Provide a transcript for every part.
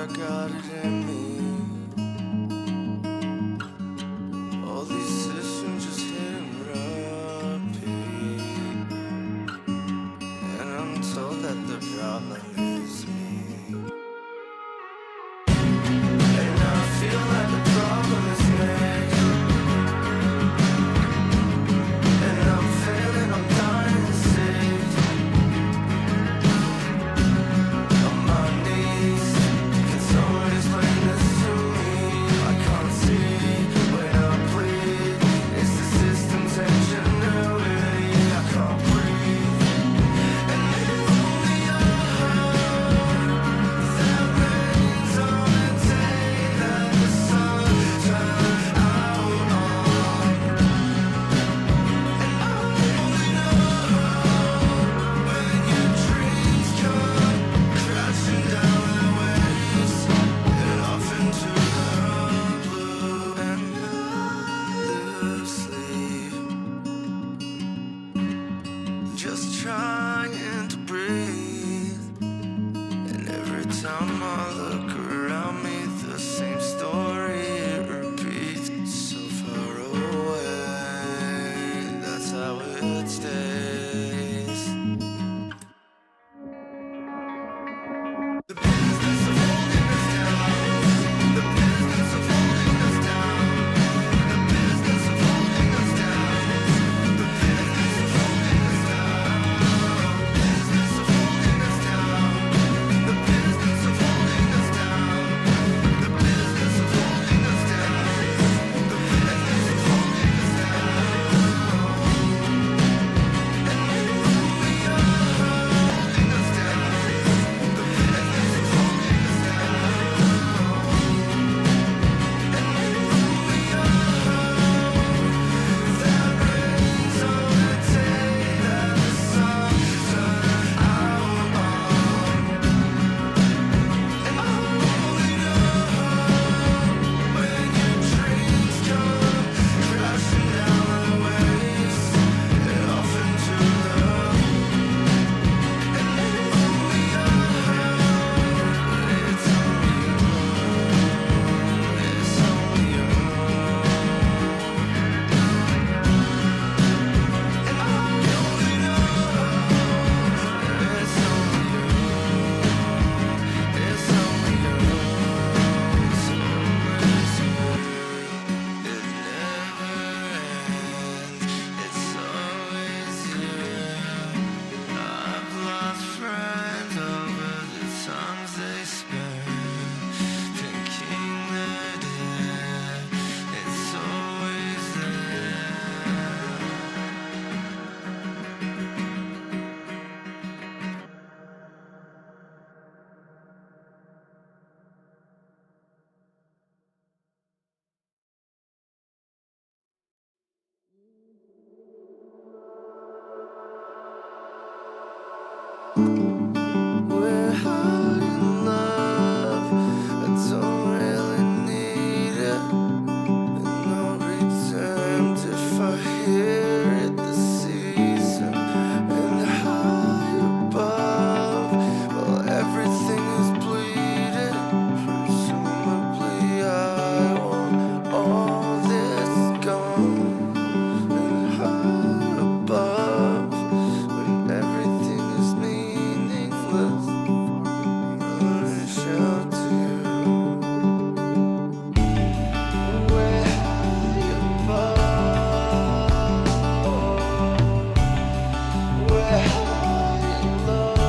Got it in me. All these systems just hit and repeat, and I'm told that the problem is me. And I feel like the problem is me. And I'm failing, I'm dying to save. On my knees. Someone explain this to me. I can't see when I bleed. It's the system tension nobody. I can't breathe. And if only I had that rains on the day that the sun turned out on. And I only know when your dreams come crashing down the way. And off into the blue and lose sleep. Just trying to breathe. And every time I look around me, the same story it repeats. So far away, that's how it stays. The business of holding us down. The business of holding us down. The business of holding us down. The business of holding us down. Business of holding us down. The business of holding us down. The business of holding us down. The business of holding us down. And we are holding us down. The business of holding us down. And we are that rains on the day that the sun turned out on. And I only know when your dreams come crashing down the waves and off into the and we are it's only it's only and I only know it's only it's only it never ends. It's always you. I've lost friends over the times they spend thinking they're dead. It's always there. We're high in love. I don't really need it. And no return if I hear it this season. And high above, well, everything is bleeding. Presumably, I want all this gone. And high above, when everything is meaningless, I shout to you. We're high above. We're high in love.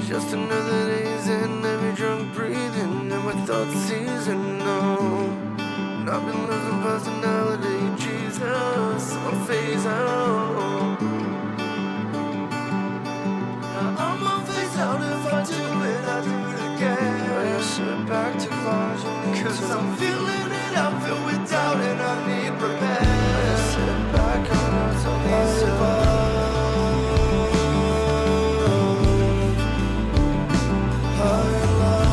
Just another day's in every drunk breathing, and my thoughts season on. And I've been losing personality, Jesus, I'm phase out. I'm on phase out. If I do it, I do it again. I sit back to large, cause I'm feeling it. I'm filled with doubt and I need repair. I sit back on until these high love.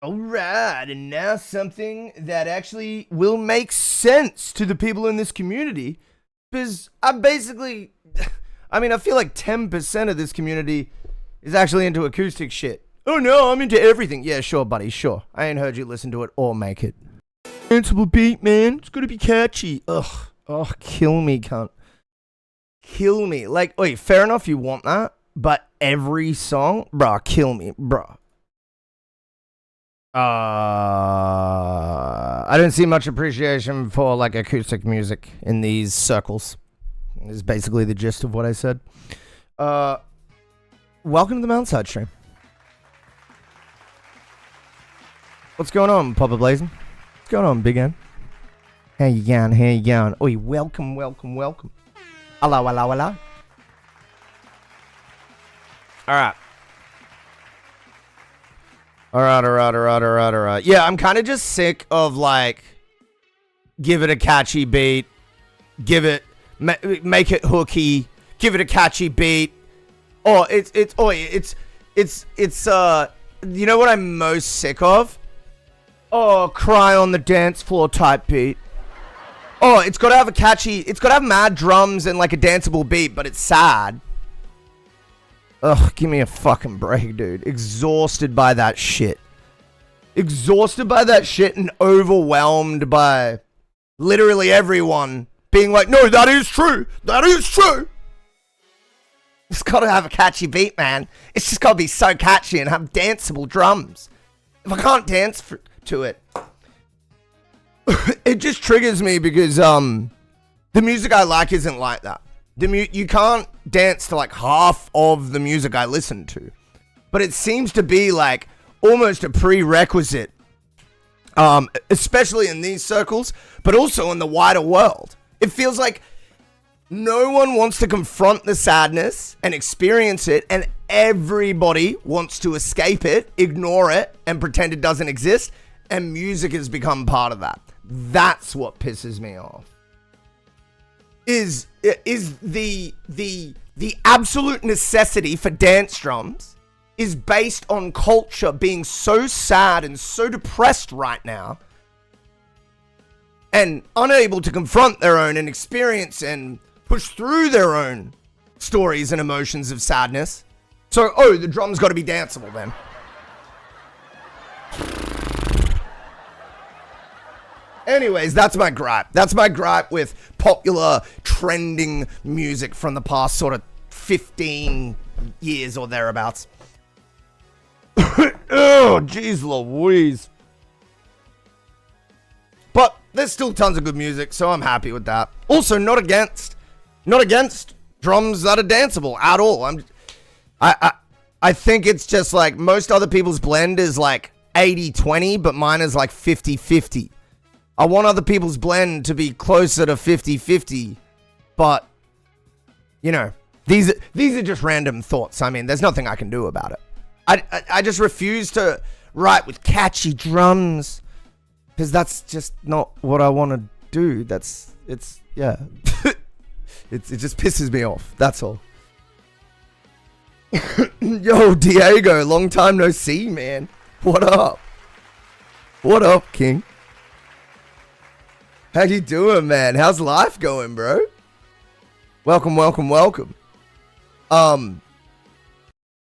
All right, and now something that actually will make sense to the people in this community, because I'm basically, I mean, I feel like 10% of this community is actually into acoustic shit. Oh no, I'm into everything. Yeah, sure, buddy, sure. I ain't heard you listen to it or make it. Danceable beat, man. It's gonna be catchy. Ugh. Oh, kill me, cunt. Kill me. Like, wait, fair enough, you want that, but every song, bruh, kill me, bruh. I don't see much appreciation for like acoustic music in these circles. Is basically the gist of what I said. Welcome to the MountainsHide stream. What's going on, Papa Blazing? What's going on, Big N? How you going? How you going? Oi, welcome, welcome, welcome. Hello, hello, hello. Alright. Alright. Yeah, I'm kind of just sick of, like, give it a catchy beat, give it, make it hooky, give it a catchy beat. Oh, it's, you know what I'm most sick of? Oh, cry on the dance floor type beat. Oh, it's gotta have a catchy, it's gotta have mad drums and, like, a danceable beat, but it's sad. Ugh, give me a fucking break, dude. Exhausted by that shit. Exhausted by that shit and overwhelmed by literally everyone being like, no, that is true. That is true. It's gotta have a catchy beat, man. It's just gotta be so catchy and have danceable drums. If I can't dance to it, it just triggers me because, the music I like isn't like that. You can't dance to like half of the music I listen to, but it seems to be like almost a prerequisite, especially in these circles, but also in the wider world. It feels like no one wants to confront the sadness and experience it, and everybody wants to escape it, ignore it, and pretend it doesn't exist, and music has become part of that. That's what pisses me off. Is the absolute necessity for dance drums is based on culture being so sad and so depressed right now and unable to confront their own and experience and push through their own stories and emotions of sadness. So, oh, the drums got to be danceable then. Anyways, that's my gripe. That's my gripe with popular, trending music from the past sort of 15 years or thereabouts. Oh, jeez Louise. But there's still tons of good music, so I'm happy with that. Also, not against drums that are danceable at all. I think it's just like most other people's blend is like 80-20, but mine is like 50-50. I want other people's blend to be closer to 50-50, but, you know, these are just random thoughts. I mean, there's nothing I can do about it. I just refuse to write with catchy drums, because that's just not what I want to do. Yeah. It just pisses me off, that's all. Yo, Diego, long time no see, man. What up? What up, King? How you doing, man? How's life going, bro? Welcome.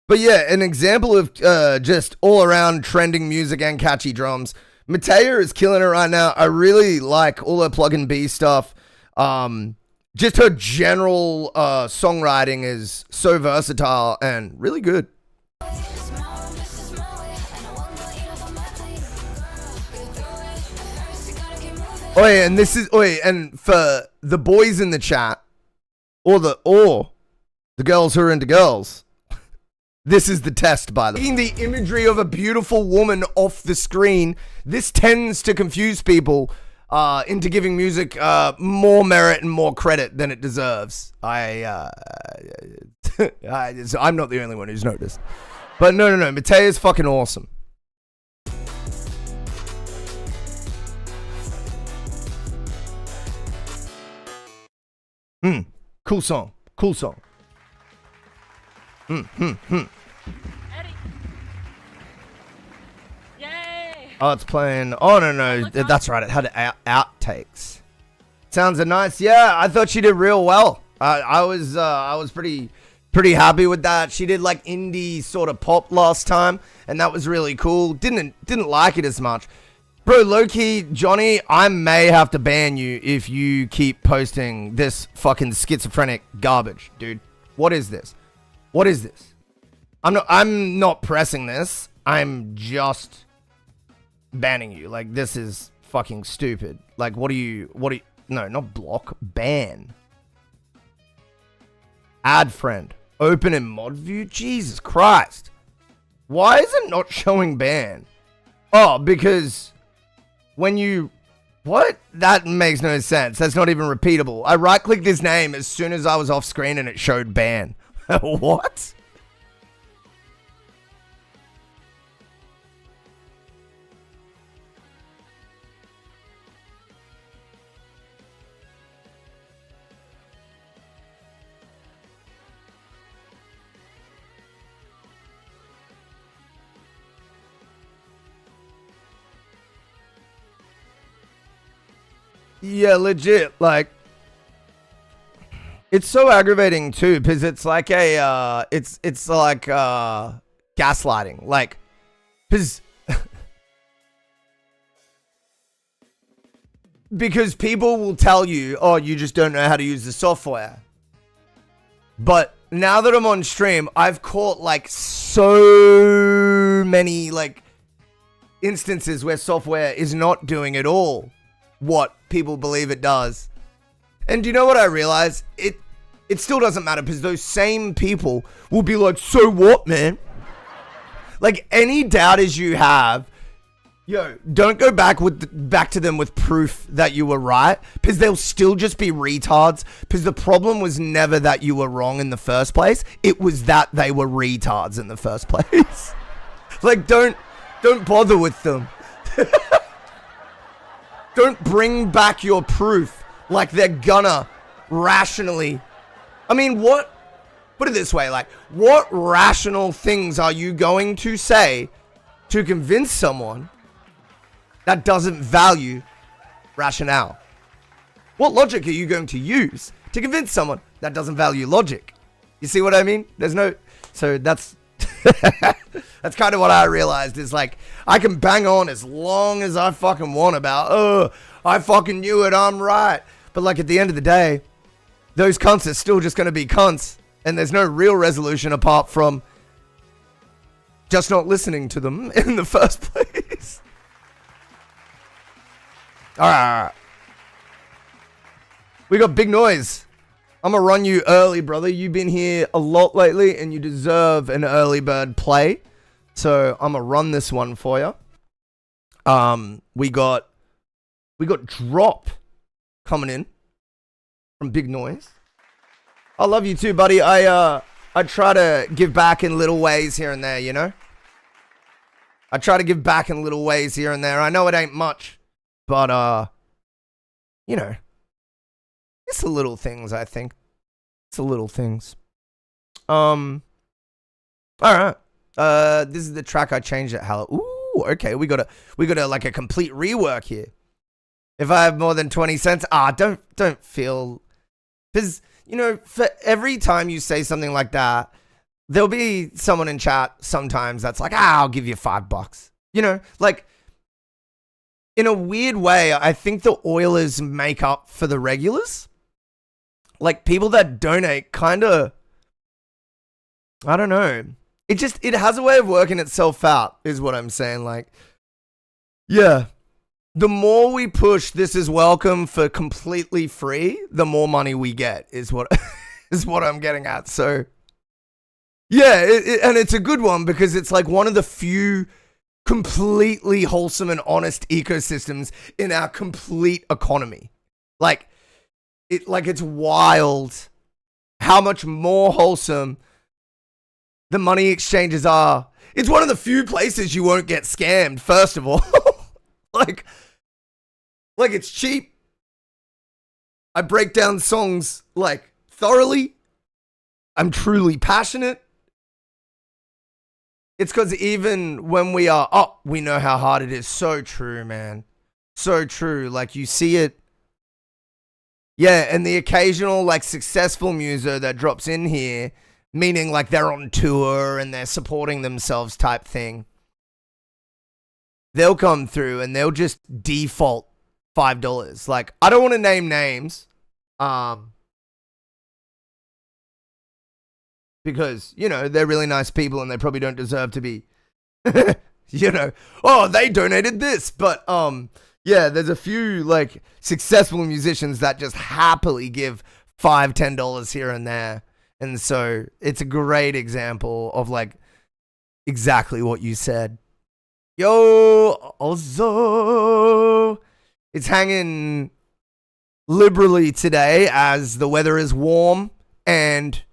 But yeah, an example of just all-around trending music and catchy drums. Matea is killing it right now. I really like all her plug and B stuff. Just her general songwriting is so versatile and really good. And for the boys in the chat, or the girls who are into girls, this is the test, by the way. Taking the imagery of a beautiful woman off the screen, this tends to confuse people into giving music more merit and more credit than it deserves. I'm not the only one who's noticed. But no, Matea is fucking awesome. Cool song. Eddie. Yay! Oh, it's playing. Oh, no. That's right. It had outtakes. Sounds nice. Yeah, I thought she did real well. I was pretty happy with that. She did like indie sort of pop last time, and that was really cool. Didn't like it as much. Bro, low-key, Johnny, I may have to ban you if you keep posting this fucking schizophrenic garbage, dude. What is this? What is this? I'm not pressing this. I'm just banning you. Like, this is fucking stupid. Like, what do you, no, not block, ban. Add friend. Open in mod view? Jesus Christ. Why is it not showing ban? Oh, because when you, what? That makes no sense. That's not even repeatable. I right-clicked his name as soon as I was off screen and it showed ban. What? Yeah, legit. Like, it's so aggravating too, because it's like a, it's like gaslighting. Like, because people will tell you, oh, you just don't know how to use the software. But now that I'm on stream, I've caught like so many like instances where software is not doing at all what people believe it does. And do you know what I realized? It still doesn't matter, because those same people will be like, so what, man? Like, any doubters you have, yo, don't go back to them with proof that you were right, because they'll still just be retards, because the problem was never that you were wrong in the first place. It was that they were retards in the first place. Like, don't bother with them. Don't bring back your proof like they're gonna rationally. I mean, put it this way, like, what rational things are you going to say to convince someone that doesn't value rationale? What logic are you going to use to convince someone that doesn't value logic? You see what I mean? So that's that's kind of what I realized, is like, I can bang on as long as I fucking want about, oh, I fucking knew it, I'm right. But like, at the end of the day, those cunts are still just going to be cunts, and there's no real resolution apart from just not listening to them in the first place. All right. We got big noise. I'm going to run you early, brother. You've been here a lot lately, and you deserve an early bird play. So I'm going to run this one for you. We got Drop coming in from Big Noise. I love you too, buddy. I try to give back in little ways here and there, you know? I try to give back in little ways here and there. I know it ain't much, but, you know, it's the little things, I think. It's the little things. All right. This is the track I changed at Hello. Ooh, okay. We got a like a complete rework here. If I have more than 20 cents, don't feel, because, you know, for every time you say something like that, there'll be someone in chat sometimes that's like, I'll give you $5. You know, like, in a weird way, I think the Oilers make up for the regulars. Like, people that donate kind of, I don't know. It has a way of working itself out, is what I'm saying. Like, yeah, the more we push this is welcome for completely free, the more money we get, is what I'm getting at. So, yeah, and it's a good one, because it's like one of the few completely wholesome and honest ecosystems in our complete economy. Like, it's wild how much more wholesome the money exchanges are. It's one of the few places you won't get scammed, first of all. like it's cheap. I break down songs like thoroughly. I'm truly passionate. It's because even when we are up, we know how hard it is. So true, man. So true. Like, you see it. Yeah, and the occasional, like, successful muser that drops in here, meaning, like, they're on tour and they're supporting themselves type thing. They'll come through and they'll just default $5. Like, I don't want to name names. Because, you know, they're really nice people and they probably don't deserve to be, you know, oh, they donated this. But, yeah, there's a few, like, successful musicians that just happily give $5, $10 here and there. And so it's a great example of, like, exactly what you said. Yo, also, it's hanging liberally today as the weather is warm and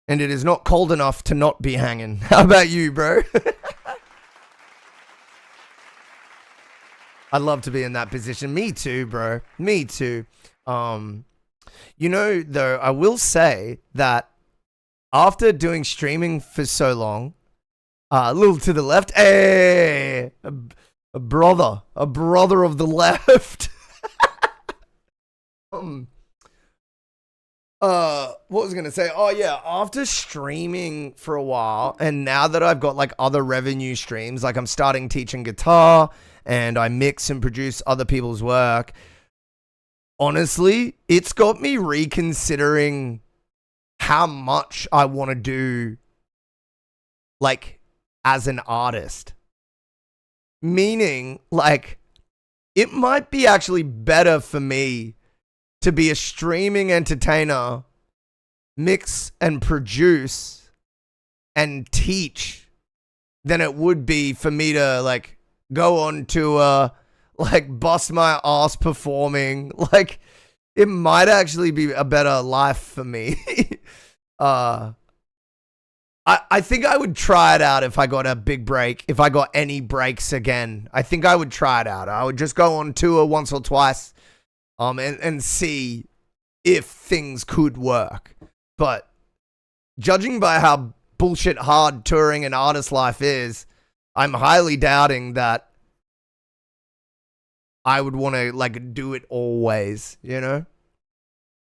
it is not cold enough to not be hanging. How about you, bro? I'd love to be in that position. Me too, bro. Me too. You know, though, I will say that after doing streaming for so long, a little to the left, hey, a brother of the left. What was I gonna say? Oh yeah, after streaming for a while, and now that I've got like other revenue streams, like I'm starting teaching guitar, and I mix and produce other people's work. Honestly, it's got me reconsidering how much I want to do, like, as an artist. Meaning, like, it might be actually better for me to be a streaming entertainer, mix and produce and teach, than it would be for me to, like, go on tour, like, bust my ass performing. Like, it might actually be a better life for me. I think I would try it out if I got a big break, if I got any breaks again. I think I would try it out. I would just go on tour once or twice, and see if things could work. But judging by how bullshit hard touring and artist life is, I'm highly doubting that I would want to, like, do it always, you know?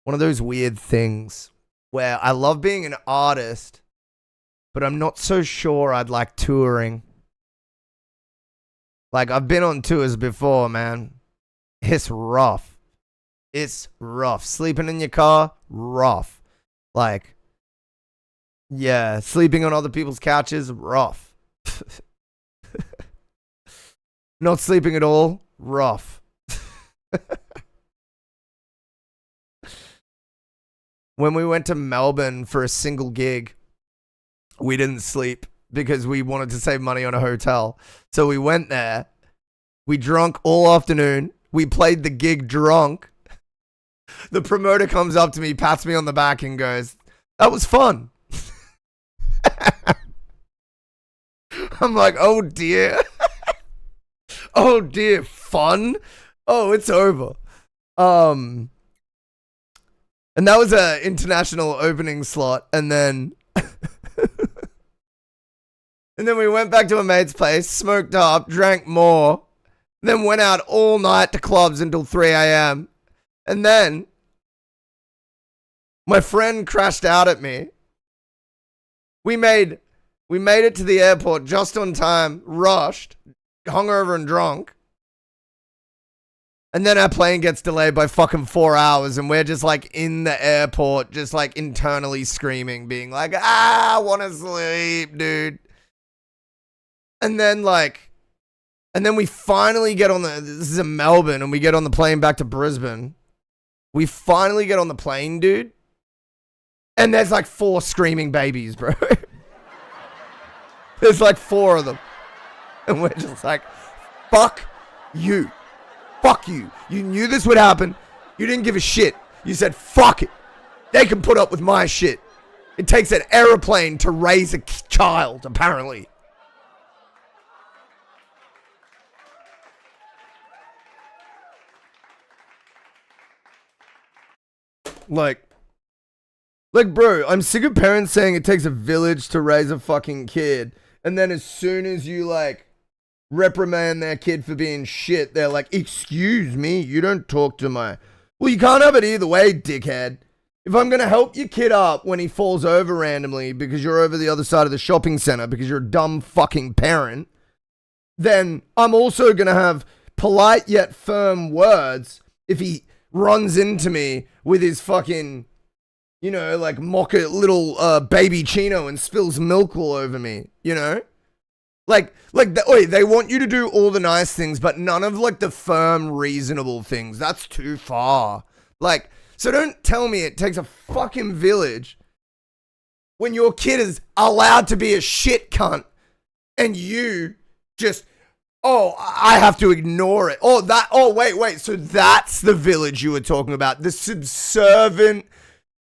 One of those weird things where I love being an artist, but I'm not so sure I'd like touring. Like, I've been on tours before, man. It's rough. It's rough. Sleeping in your car, rough. Like, yeah, sleeping on other people's couches, rough. Not sleeping at all, rough. When we went to Melbourne for a single gig, we didn't sleep because we wanted to save money on a hotel. So we went there. We drunk all afternoon. We played the gig drunk. The promoter comes up to me, pats me on the back and goes, "That was fun." I'm like, oh dear. Oh dear, fun? Oh, it's over. And that was a international opening slot, and then and then we went back to a mate's place, smoked up, drank more, then went out all night to clubs until 3 a.m. And then my friend crashed out at me. We made it to the airport just on time, rushed, hungover and drunk. And then our plane gets delayed by fucking 4 hours, and we're just like in the airport, just like internally screaming, being like, I want to sleep, dude. And then we finally get on this is in Melbourne, and we get on the plane back to Brisbane. We finally get on the plane, dude. And there's like 4 screaming babies, bro. There's like 4 of them. And we're just like, fuck you. Fuck you. You knew this would happen. You didn't give a shit. You said, fuck it. They can put up with my shit. It takes an aeroplane to raise a child, apparently. Like, bro, I'm sick of parents saying it takes a village to raise a fucking kid. And then as soon as you like reprimand their kid for being shit, they're like, excuse me, you don't talk to my... Well, you can't have it either way, dickhead. If I'm going to help your kid up when he falls over randomly because you're over the other side of the shopping center because you're a dumb fucking parent, then I'm also going to have polite yet firm words if he runs into me with his fucking, you know, like mocha little baby chino and spills milk all over me, you know? They want you to do all the nice things, but none of like the firm, reasonable things. That's too far. Like, so don't tell me it takes a fucking village when your kid is allowed to be a shit cunt and you just, oh, I have to ignore it. Wait. So that's the village you were talking about. The subservient,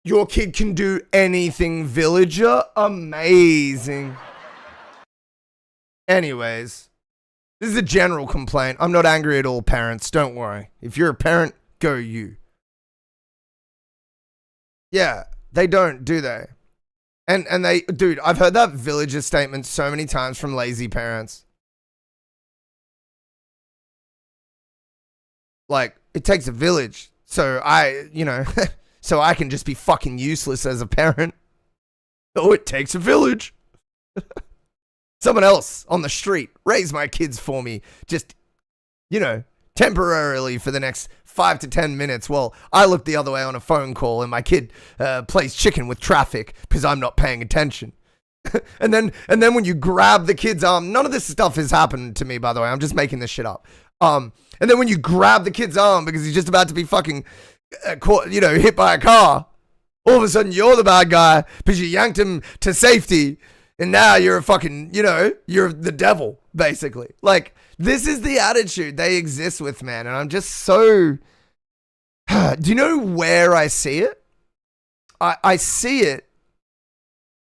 your kid can do anything villager. Amazing. Anyways, this is a general complaint. I'm not angry at all parents. Don't worry. If you're a parent, go you. Yeah, they don't, do they? And they, dude, I've heard that villager statement so many times from lazy parents. Like, it takes a village. So so I can just be fucking useless as a parent. Oh, it takes a village. Someone else on the street raise my kids for me, just, temporarily for the next 5 to 10 minutes while I look the other way on a phone call and my kid plays chicken with traffic because I'm not paying attention. and then when you grab the kid's arm, none of this stuff has happened to me, by the way. I'm just making this shit up. And then when you grab the kid's arm because he's just about to be fucking caught, hit by a car, all of a sudden you're the bad guy because you yanked him to safety. And now you're a fucking, you're the devil, basically. Like, this is the attitude they exist with, man. And I'm just so... Do you know where I see it? I see it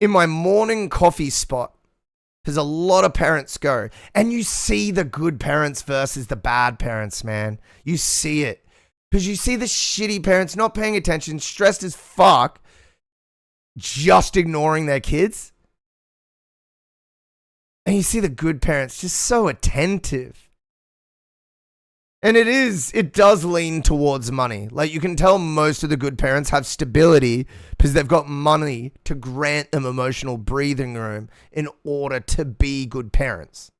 in my morning coffee spot. Because a lot of parents go. And you see the good parents versus the bad parents, man. You see it. Because you see the shitty parents not paying attention, stressed as fuck, just ignoring their kids. And you see the good parents just so attentive. And it does lean towards money. Like, you can tell most of the good parents have stability because they've got money to grant them emotional breathing room in order to be good parents.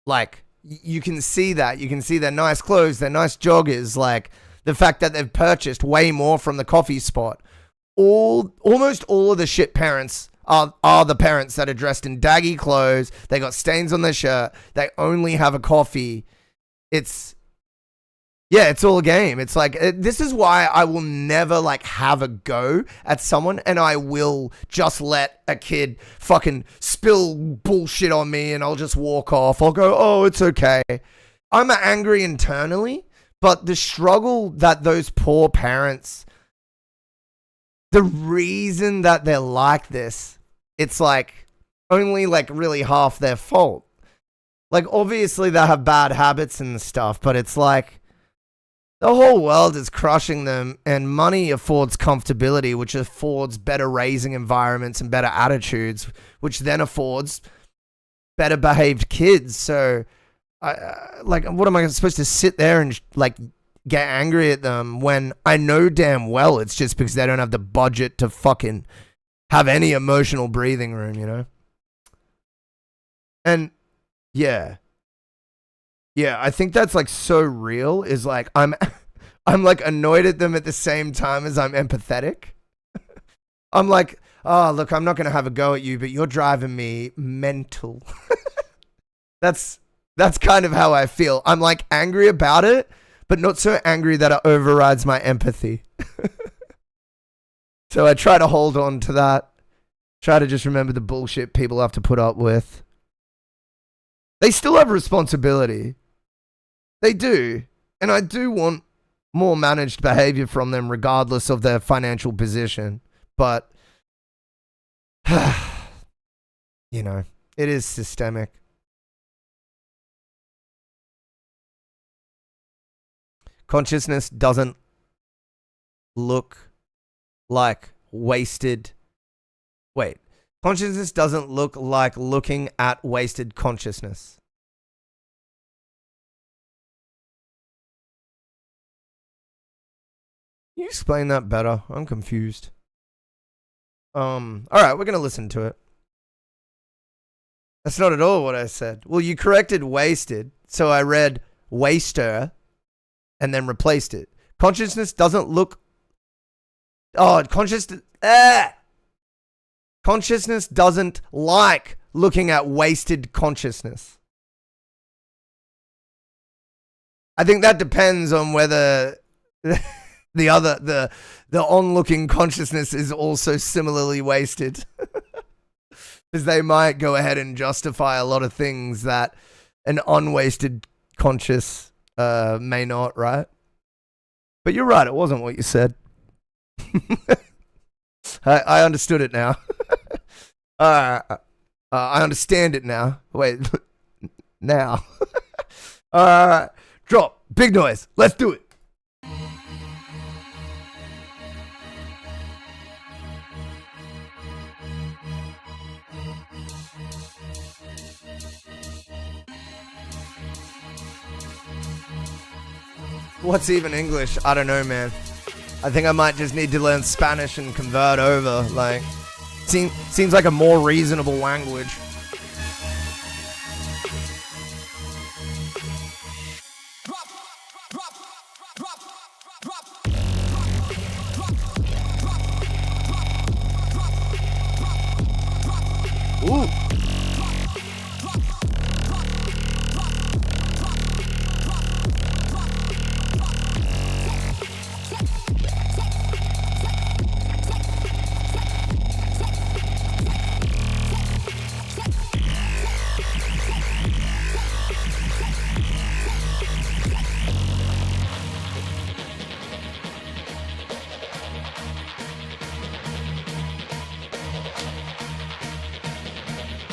Like, you can see that. You can see their nice clothes, their nice joggers, like the fact that they've purchased way more from the coffee spot. Almost all of the shit parents are the parents that are dressed in daggy clothes. They got stains on their shirt. They only have a coffee. It's all a game. It's like, this is why I will never like have a go at someone, and I will just let a kid fucking spill bullshit on me and I'll just walk off. I'll go, oh, it's okay. I'm angry internally, but the struggle that those poor parents, the reason that they're like this, it's like only like really half their fault. Like, obviously they have bad habits and stuff, but it's like the whole world is crushing them, and money affords comfortability, which affords better raising environments and better attitudes, which then affords better behaved kids. So what am I supposed to sit there and like get angry at them when I know damn well it's just because they don't have the budget to fucking have any emotional breathing room, And yeah, I think that's like so real, is like I'm like annoyed at them at the same time as I'm empathetic. I'm like, oh, look, I'm not going to have a go at you, but you're driving me mental. That's kind of how I feel. I'm like angry about it, but not so angry that it overrides my empathy. So I try to hold on to that. Try to just remember the bullshit people have to put up with. They still have responsibility. They do. And I do want more managed behavior from them regardless of their financial position. But, it is systemic. Consciousness doesn't look like wasted. Wait. Consciousness doesn't look like looking at wasted consciousness. Can you explain that better? I'm confused. All right, we're gonna listen to it. That's not at all what I said. Well, you corrected wasted, so I read waster and then replaced it. Consciousness doesn't look. Oh, consciousness doesn't like looking at wasted consciousness. I think that depends on whether the onlooking consciousness is also similarly wasted. Because they might go ahead and justify a lot of things that an unwasted conscious may not, right? But you're right, it wasn't what you said. I understood it now. I understand it now. Wait, now. Drop. Big noise. Let's do it. What's even English? I don't know, man. I think I might just need to learn Spanish and convert over. Like, seems like a more reasonable language. Ooh.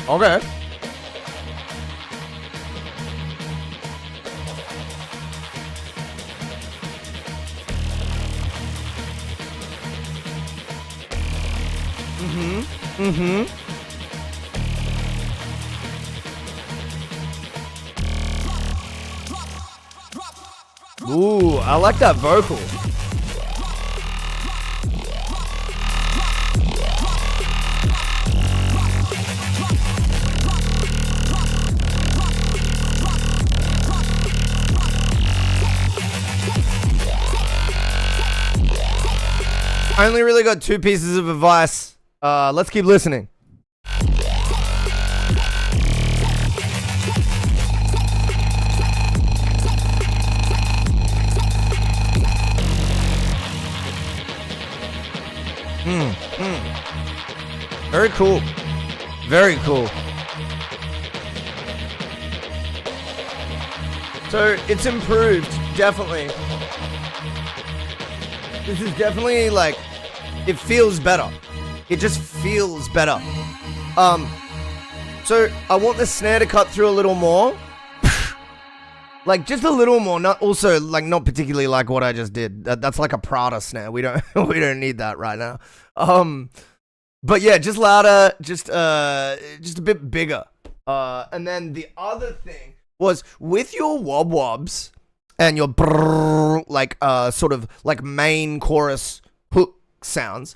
Okay. Ooh, I like that vocal. I only really got 2 pieces of advice. Let's keep listening. Very cool. Very cool. So it's improved, definitely. This is definitely like, it feels better. It just feels better. So I want the snare to cut through a little more. Like just a little more, not also like not particularly like what I just did. That's like a Prada snare. We don't we don't need that right now. But yeah, just louder, just a bit bigger. And then the other thing was with your wob wobs and your brrr, like sort of like main chorus hook sounds.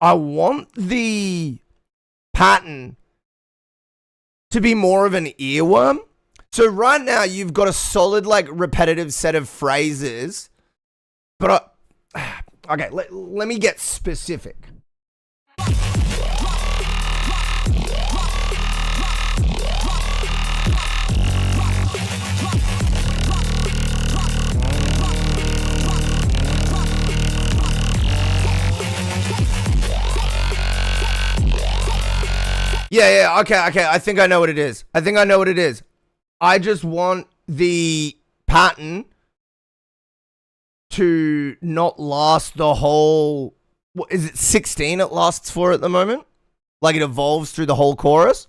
I want the pattern to be more of an earworm. So right now you've got a solid like repetitive set of phrases, but okay, let me get specific. Yeah, okay, I think I know what it is. I just want the pattern to not last the whole, what is it, 16 it lasts for at the moment? Like it evolves through the whole chorus.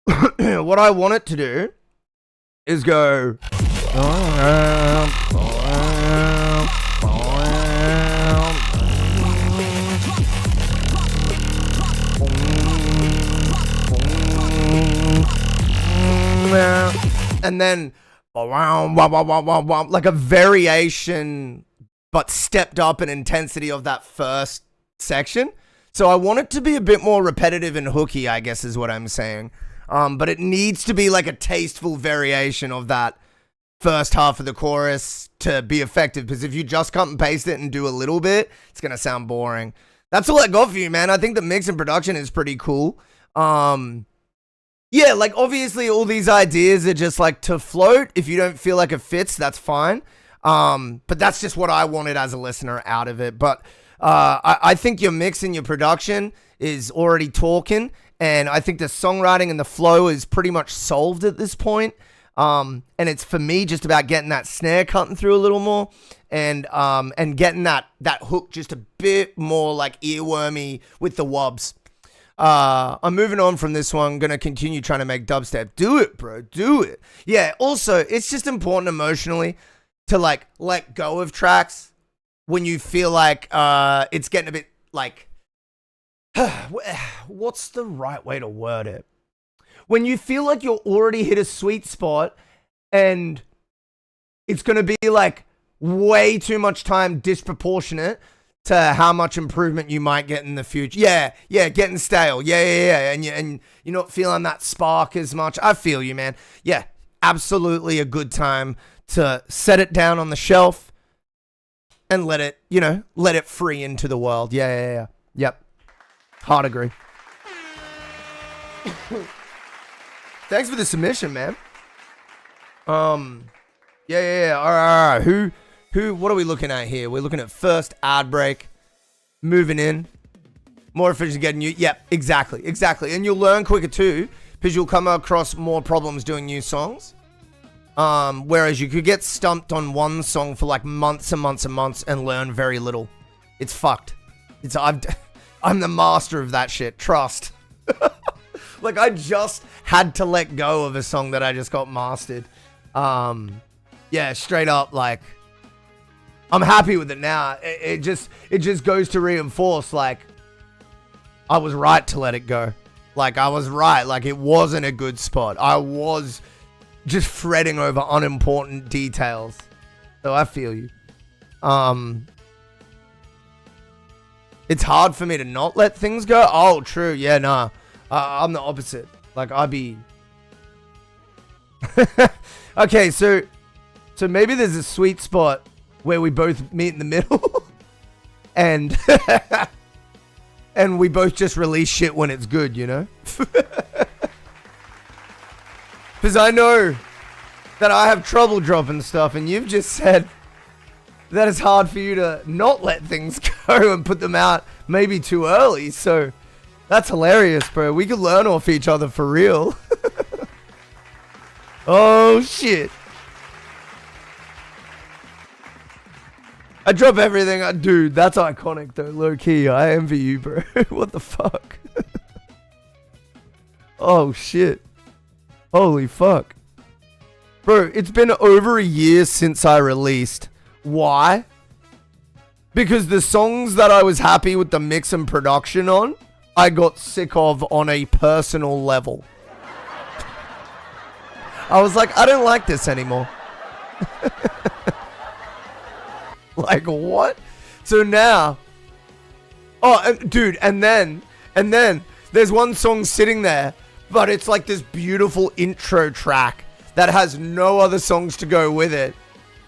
What I want it to do is go. and then like a variation, but stepped up in intensity of that first section. So I want it to be a bit more repetitive and hooky, I guess is what I'm saying. But it needs to be like a tasteful variation of that first half of the chorus to be effective. Because if you just cut and paste it and do a little bit, it's going to sound boring. That's all I got for you, man. I think the mix and production is pretty cool. Yeah, like obviously all these ideas are just like to float. If you don't feel like it fits, that's fine. But that's just what I wanted as a listener out of it. But I think your mix and your production is already talking. And I think the songwriting and the flow is pretty much solved at this point. And it's for me just about getting that snare cutting through a little more and getting that hook just a bit more like earwormy with the wubs. I'm moving on from this one. Gonna continue trying to make dubstep. Do it, bro. Do it. Yeah. Also, it's just important emotionally to like let go of tracks when you feel like it's getting a bit like what's the right way to word it? When you feel like you're already hit a sweet spot and it's gonna be like way too much time disproportionate to how much improvement you might get in the future. Yeah, getting stale. Yeah. And you're not feeling that spark as much. I feel you, man. Yeah, absolutely a good time to set it down on the shelf and let it free into the world. Yeah. Yep. Hard agree. Thanks for the submission, man. Yeah. All right. What are we looking at here? We're looking at first ad break, moving in, more efficient getting you. Yep, exactly. And you'll learn quicker too, because you'll come across more problems doing new songs. Whereas you could get stumped on one song for like months and months and months and learn very little. It's fucked. I'm the master of that shit. Trust. Like I just had to let go of a song that I just got mastered. Yeah, straight up like. I'm happy with it now. It just goes to reinforce like I was right to let it go. Like I was right. Like it wasn't a good spot. I was just fretting over unimportant details. So I feel you. It's hard for me to not let things go. Oh, true. Yeah, nah. I'm the opposite. Like I'd be. Okay, so maybe there's a sweet spot where we both meet in the middle and we both just release shit when it's good, you know? Because I know that I have trouble dropping stuff and you've just said that it's hard for you to not let things go and put them out maybe too early. So that's hilarious, bro. We could learn off each other for real. Oh, shit. I drop everything. Dude, that's iconic though. Low key. I envy you, bro. What the fuck? Oh, shit. Holy fuck. Bro, it's been over a year since I released. Why? Because the songs that I was happy with the mix and production on, I got sick of on a personal level. I was like, I don't like this anymore. Like, what? So now... Oh, dude, and then there's one song sitting there, but it's like this beautiful intro track that has no other songs to go with it.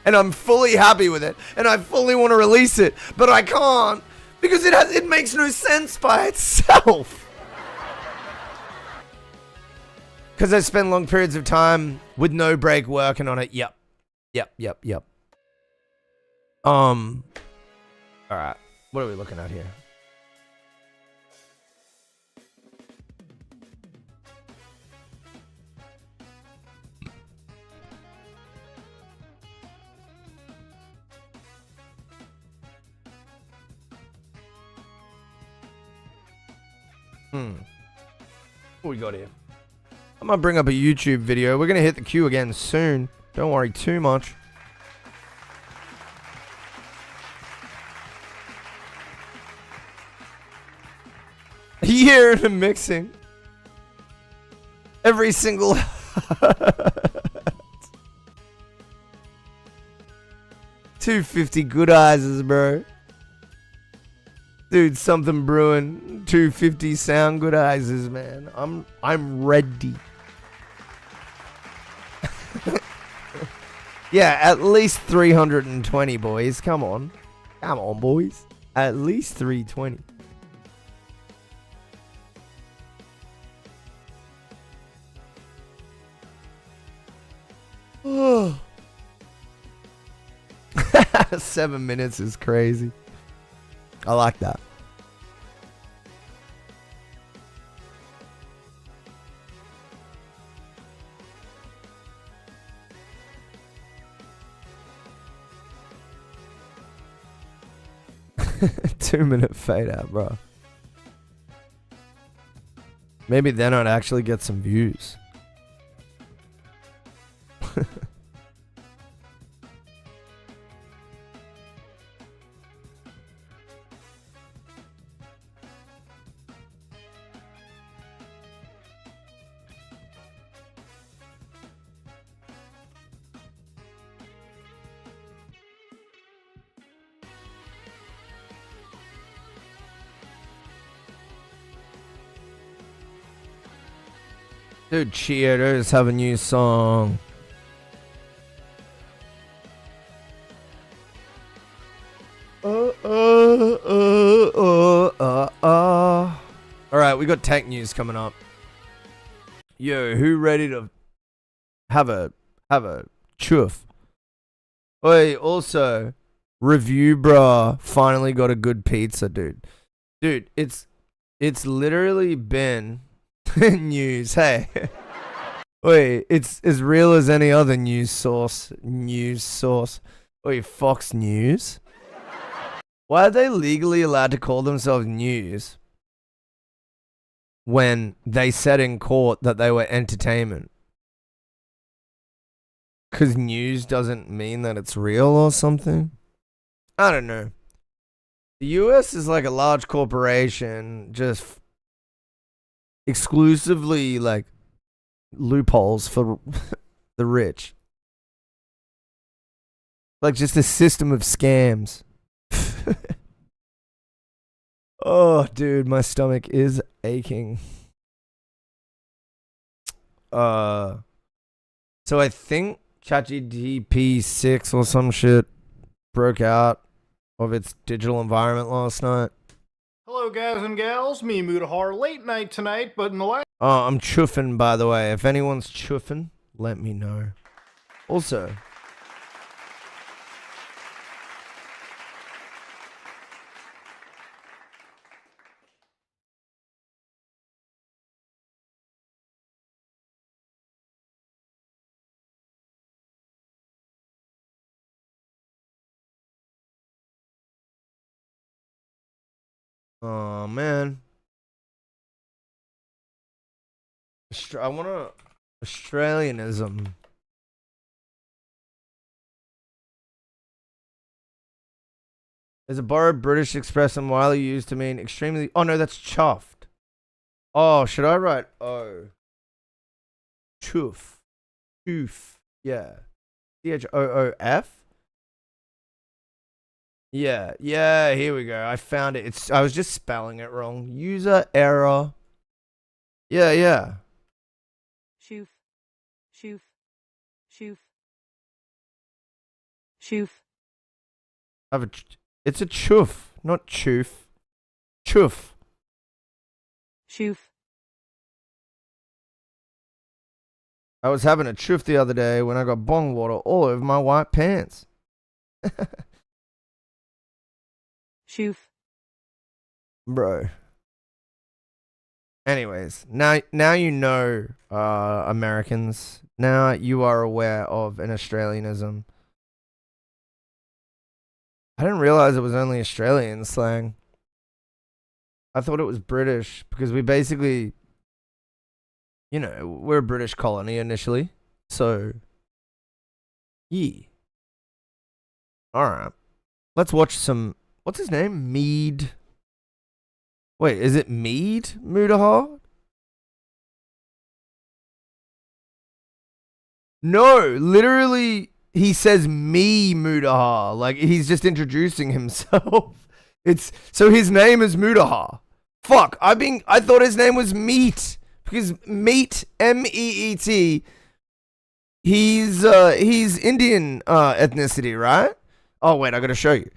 And I'm fully happy with it. And I fully want to release it, but I can't because it makes no sense by itself. Because I spend long periods of time with no break working on it. Yep. All right. What are we looking at here? What we got here? I might bring up a YouTube video. We're going to hit the queue again soon. Don't worry too much. Year into mixing. Every single... 250 good eyes, bro. Dude, something brewing. 250 sound good eyes, man. I'm ready. Yeah, at least 320, boys. Come on. Come on, boys. At least 320. Oh. 7 minutes is crazy. I like that. Two-minute fade out, bro. Maybe then I'd actually get some views. Dude, Cheaters have a new song. Alright, we got tech news coming up. Yo, who ready to have a chuff? Oi, also, Review Bra finally got a good pizza, dude. Dude, it's literally been news, hey. Wait, it's as real as any other news source. Wait, Fox News? Why are they legally allowed to call themselves news when they said in court that they were entertainment? Because news doesn't mean that it's real or something? I don't know. The US is like a large corporation, just exclusively like loopholes for the rich. Like just a system of scams. Oh, dude, my stomach is aching. So I think ChatGPT 6 or some shit broke out of its digital environment last night. Hello, guys and gals. Me, Mutahar. Late night tonight, but in the last... Oh, I'm chuffing, by the way. If anyone's chuffing, let me know. Also... Oh, man. I want to... Australianism. Is a borrowed British expression widely used to mean extremely... Oh, no, that's chuffed. Oh, should I write... Oh. Chuff. Choof. Yeah. CHOOF? Yeah, here we go. I found it. I was just spelling it wrong. User error. Yeah. Shoof. Shoof. Shoof. Shoof. It's a chuff, not choof. Chuff. Shoof. I was having a chuff the other day when I got bong water all over my white pants. Shoof. Bro. Anyways, now you know, Americans. Now you are aware of an Australianism. I didn't realize it was only Australian slang. I thought it was British because we basically, you know, we're a British colony initially. So, yeah. Alright. Let's watch some... What's his name? Mead. Wait, is it Mead Mutahar? No, literally, he says me Mudahar, like he's just introducing himself. It's so his name is Mudahar. Fuck, I thought his name was Meat because Meat Meet. He's Indian ethnicity, right? Oh wait, I gotta show you.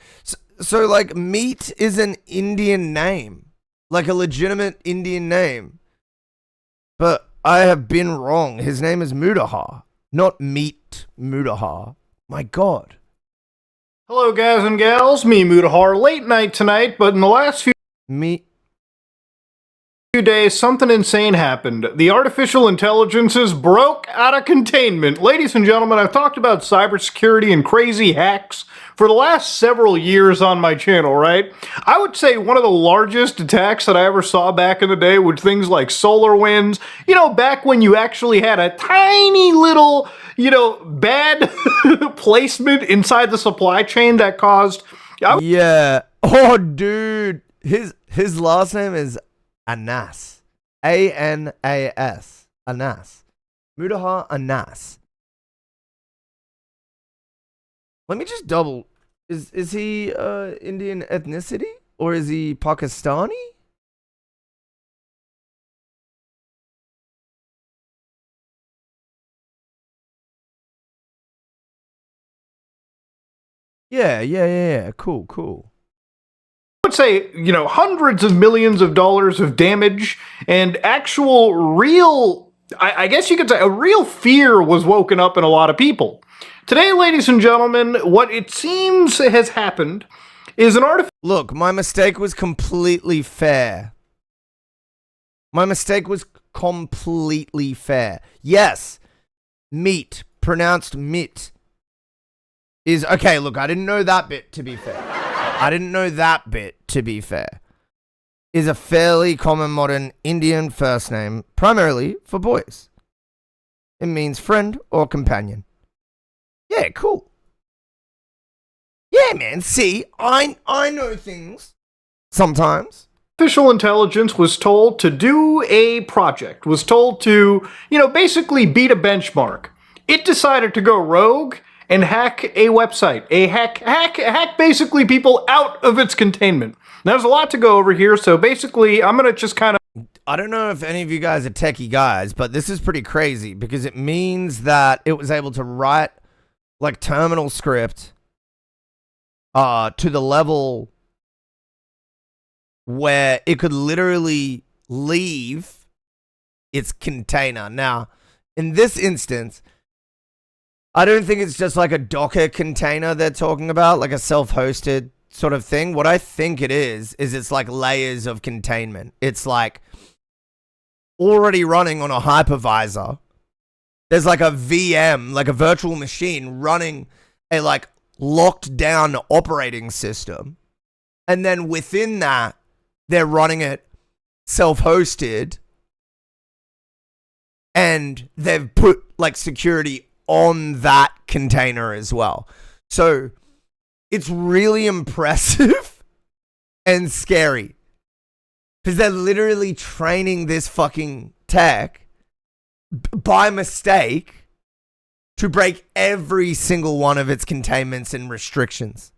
So like Meat is an Indian name, like a legitimate Indian name. But I have been wrong. His name is Mudahar, not Meat Mudahar. My God. Hello, guys and gals. Me, Mudahar. Late night tonight, but in the last few days, something insane happened. The artificial intelligences broke out of containment. Ladies and gentlemen, I've talked about cybersecurity and crazy hacks for the last several years on my channel, right? I would say one of the largest attacks that I ever saw back in the day with things like SolarWinds, you know, back when you actually had a tiny little, you know, bad placement inside the supply chain that caused... Yeah. Oh, dude. His last name is Anas. Anas. Anas. Mudahar Anas. Let me just double. Is he Indian ethnicity or is he Pakistani? Yeah. Cool. Would say, you know, hundreds of millions of dollars of damage and actual real, I guess you could say, a real fear was woken up in a lot of people. Today, ladies and gentlemen, what it seems has happened is an artificial... Look, my mistake was completely fair. Yes, meat, pronounced mit, is... Okay, look, I didn't know that bit, to be fair. Is a fairly common modern Indian first name, primarily for boys. It means friend or companion. Yeah, cool. Yeah, man, see, I know things sometimes. Artificial intelligence was told to do a project, was told to, you know, basically beat a benchmark. It decided to go rogue and hack a website, hack basically people out of its containment. Now, there's a lot to go over here, so basically I'm gonna just kind of... I don't know if any of you guys are techie guys, but this is pretty crazy because it means that it was able to write like terminal script to the level where it could literally leave its container. Now, in this instance, I don't think it's just like a Docker container they're talking about, like a self-hosted sort of thing. What I think it is it's like layers of containment. It's like already running on a hypervisor. There's like a VM, like a virtual machine running a like locked down operating system. And then within that, they're running it self-hosted. And they've put like security on that container as well. So it's really impressive and scary. Because they're literally training this fucking tech by mistake to break every single one of its containments and restrictions.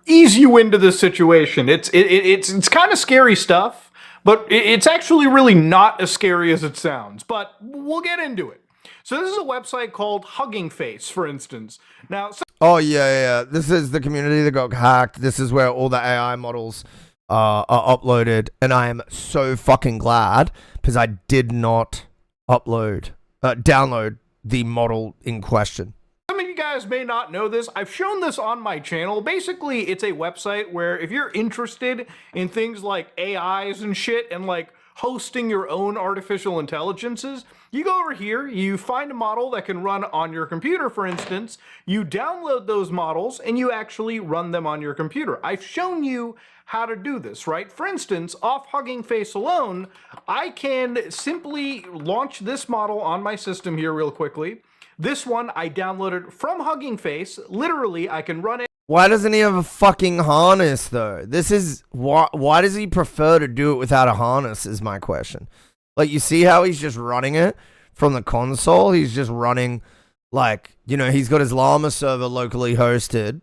Ease you into this situation. It's kind of scary stuff, but it's actually really not as scary as it sounds. But we'll get into it. So this is a website called Hugging Face, for instance. Now, Oh yeah. This is the community that got hacked. This is where all the AI models are uploaded, and I am so fucking glad because I did not download the model in question. some of you guys may not know this. I've shown this on my channel. Basically, it's a website where if you're interested in things like AIs and shit and like hosting your own artificial intelligences, you go over here, you find a model that can run on your computer, for instance, you download those models and you actually run them on your computer. I've shown you how to do this, right? For instance, off Hugging Face alone, I can simply launch this model on my system here real quickly. This one I downloaded from Hugging Face. Literally, I can run it. Why doesn't he have a fucking harness, though? This is... Why does he prefer to do it without a harness, is my question. Like, you see how he's just running it from the console? He's just running Like, you know, he's got his llama server locally hosted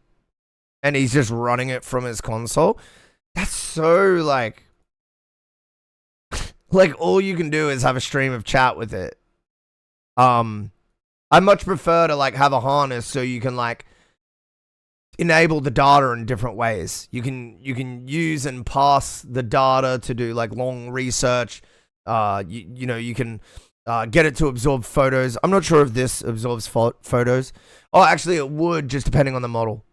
and he's just running it from his console. That's so like all you can do is have a stream of chat with it. I much prefer to like have a harness so you can like enable the data in different ways. You can use and pass the data to do like long research. You know, you can get it to absorb photos. I'm not sure if this absorbs photos. Oh, actually it would, just depending on the model.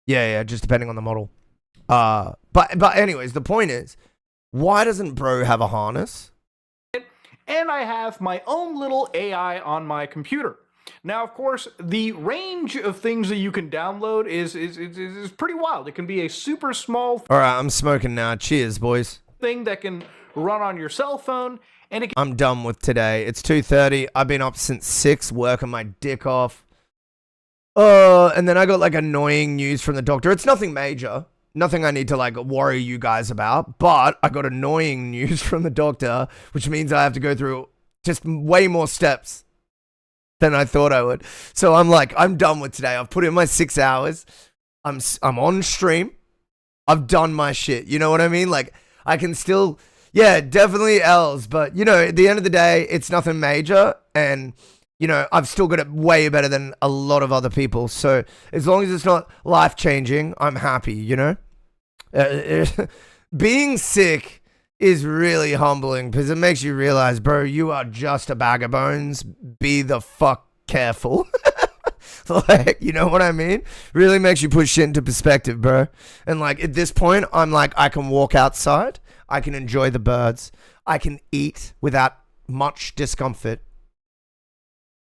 Yeah, just depending on the model. But anyways, the point is, why doesn't bro have a harness? And I have my own little AI on my computer. Now, of course, the range of things that you can download is pretty wild. It can be a super small All right, I'm smoking now. Cheers, boys. thing that can run on your cell phone, and it can I'm done with today. It's 2:30. I've been up since 6, working my dick off. And then I got like annoying news from the doctor. It's nothing major. Nothing I need to like worry you guys about, but I got annoying news from the doctor, which means I have to go through just way more steps than I thought I would. So I'm like, I'm done with today. I've put in my 6 hours. I'm on stream. I've done my shit. You know what I mean? Like I can still, yeah, definitely L's, but you know, at the end of the day, it's nothing major, and you know, I've still got it way better than a lot of other people. So as long as it's not life changing, I'm happy. You know, being sick is really humbling because it makes you realize, bro, you are just a bag of bones. Be the fuck careful. Like, you know what I mean? Really makes you put shit into perspective, bro. And like at this point, I'm like, I can walk outside. I can enjoy the birds. I can eat without much discomfort.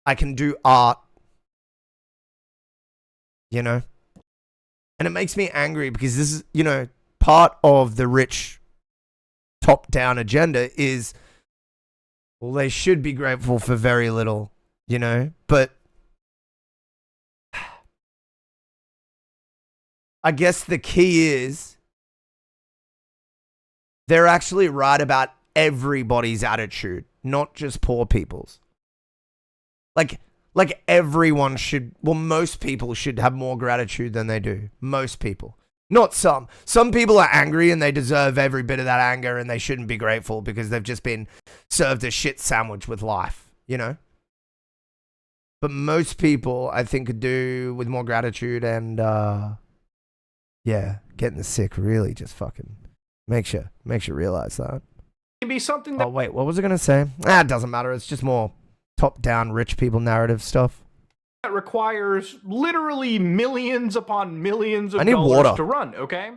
I can do art. You know? And it makes me angry because this is, you know, part of the rich top-down agenda is, well, they should be grateful for very little, you know? But I guess the key is they're actually right about everybody's attitude, not just poor people's. Like everyone should, well, most people should have more gratitude than they do. Most people. Not some. Some people are angry and they deserve every bit of that anger and they shouldn't be grateful because they've just been served a shit sandwich with life, you know? But most people, I think, could do with more gratitude and, yeah, getting sick really just fucking makes you realize that. it can be something that Oh, wait, what was I going to say? It doesn't matter. It's just more top-down rich people narrative stuff. requires literally millions upon millions of I need dollars water. to run, okay?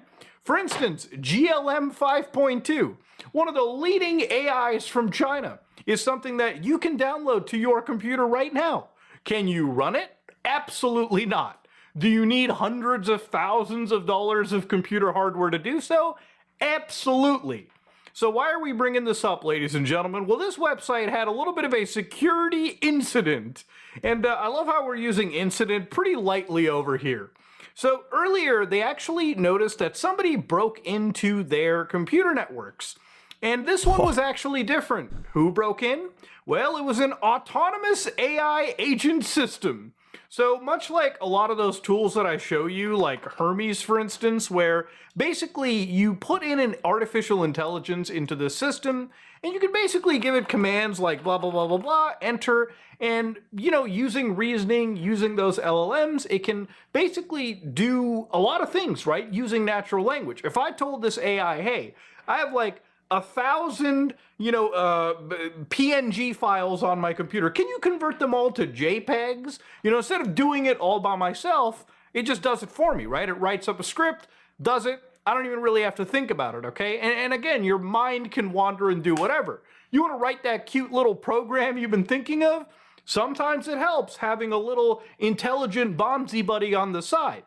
For instance, GLM 5.2, one of the leading AIs from China, is something that you can download to your computer right now. Can you run it? Absolutely not. Do you need hundreds of thousands of dollars of computer hardware to do so? Absolutely. So why are we bringing this up, ladies and gentlemen? Well, this website had a little bit of a security incident, and I love how we're using incident pretty lightly over here. So earlier, they actually noticed that somebody broke into their computer networks, and this one was actually different. Who broke in? Well, it was an autonomous AI agent system. So much like a lot of those tools that I show you, like Hermes, for instance, where basically you put in an artificial intelligence into the system, and you can basically give it commands like blah, blah, blah, blah, blah, enter, and, you know, using reasoning, using those LLMs, it can basically do a lot of things, right? Using natural language. If I told this AI, hey, I have like 1,000, PNG files on my computer. Can you convert them all to JPEGs? You know, instead of doing it all by myself, it just does it for me, right? It writes up a script, does it. I don't even really have to think about it, okay? And again, your mind can wander and do whatever. You want to write that cute little program you've been thinking of? Sometimes it helps having a little intelligent Bonzi buddy on the side.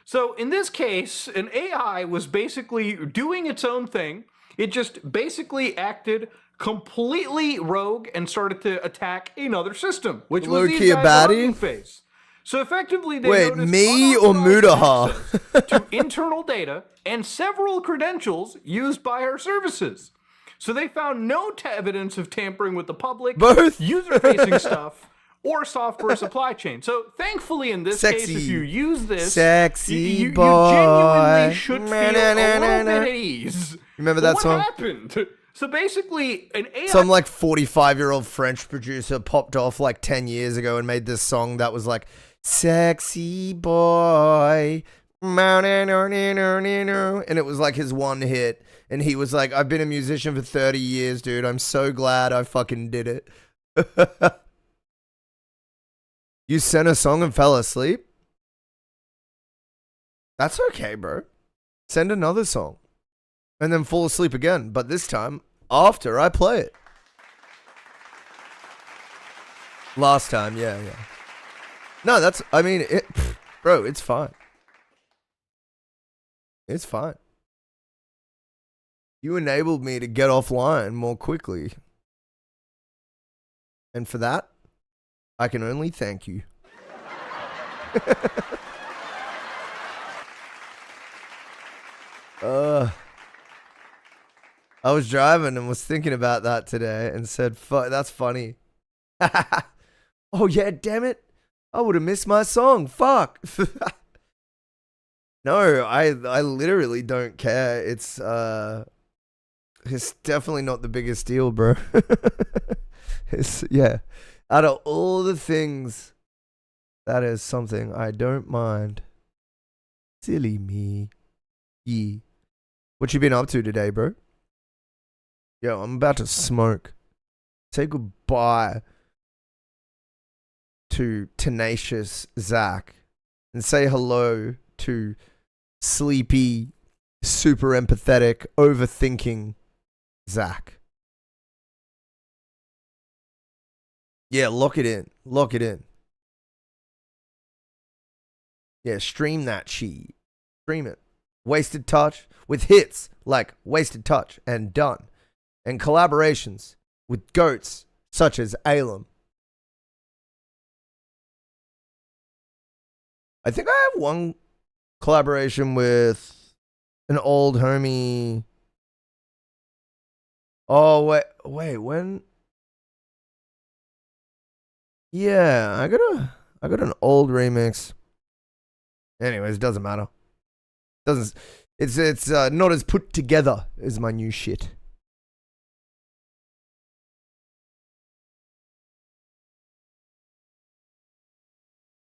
So in this case, an AI was basically doing its own thing. It just basically acted completely rogue and started to attack another system, which was Low-key these a guys' baddie? working face. So effectively, they Wait, noticed me or unauthorized Mudaha? access to internal data and several credentials used by our services. So they found no evidence of tampering with the public, Both? user-facing stuff, or software supply chain. So thankfully, in this case, if you use this, Sexy you boy. genuinely should feel a little bit at ease. Remember that what song? What happened? So basically, an AI... Some like 45-year-old French producer popped off like 10 years ago and made this song that was like, sexy boy, and it was like his one hit. And he was like, I've been a musician for 30 years, dude. I'm so glad I fucking did it. You sent a song and fell asleep? That's okay, bro. Send another song. And then fall asleep again. But this time, after I play it. Last time, yeah. No, that's, I mean, bro, it's fine. It's fine. You enabled me to get offline more quickly. And for that, I can only thank you. I was driving and was thinking about that today and said, fuck, that's funny. Oh yeah, damn it. I would have missed my song. Fuck. No, I literally don't care. It's definitely not the biggest deal, bro. Yeah. Out of all the things, that is something I don't mind. Silly me. Yeah. What you been up to today, bro? Yo, I'm about to smoke. Say goodbye to tenacious Zach and say hello to sleepy, super empathetic, overthinking Zach. Yeah, lock it in. Lock it in. Yeah, stream that shit. Stream it. Wasted Touch with hits like Wasted Touch and Done. And collaborations with goats such as Alum. I think I have one collaboration with an old homie. Oh, wait, when? Yeah, I got an old remix. Anyways, doesn't matter. It's not as put together as my new shit.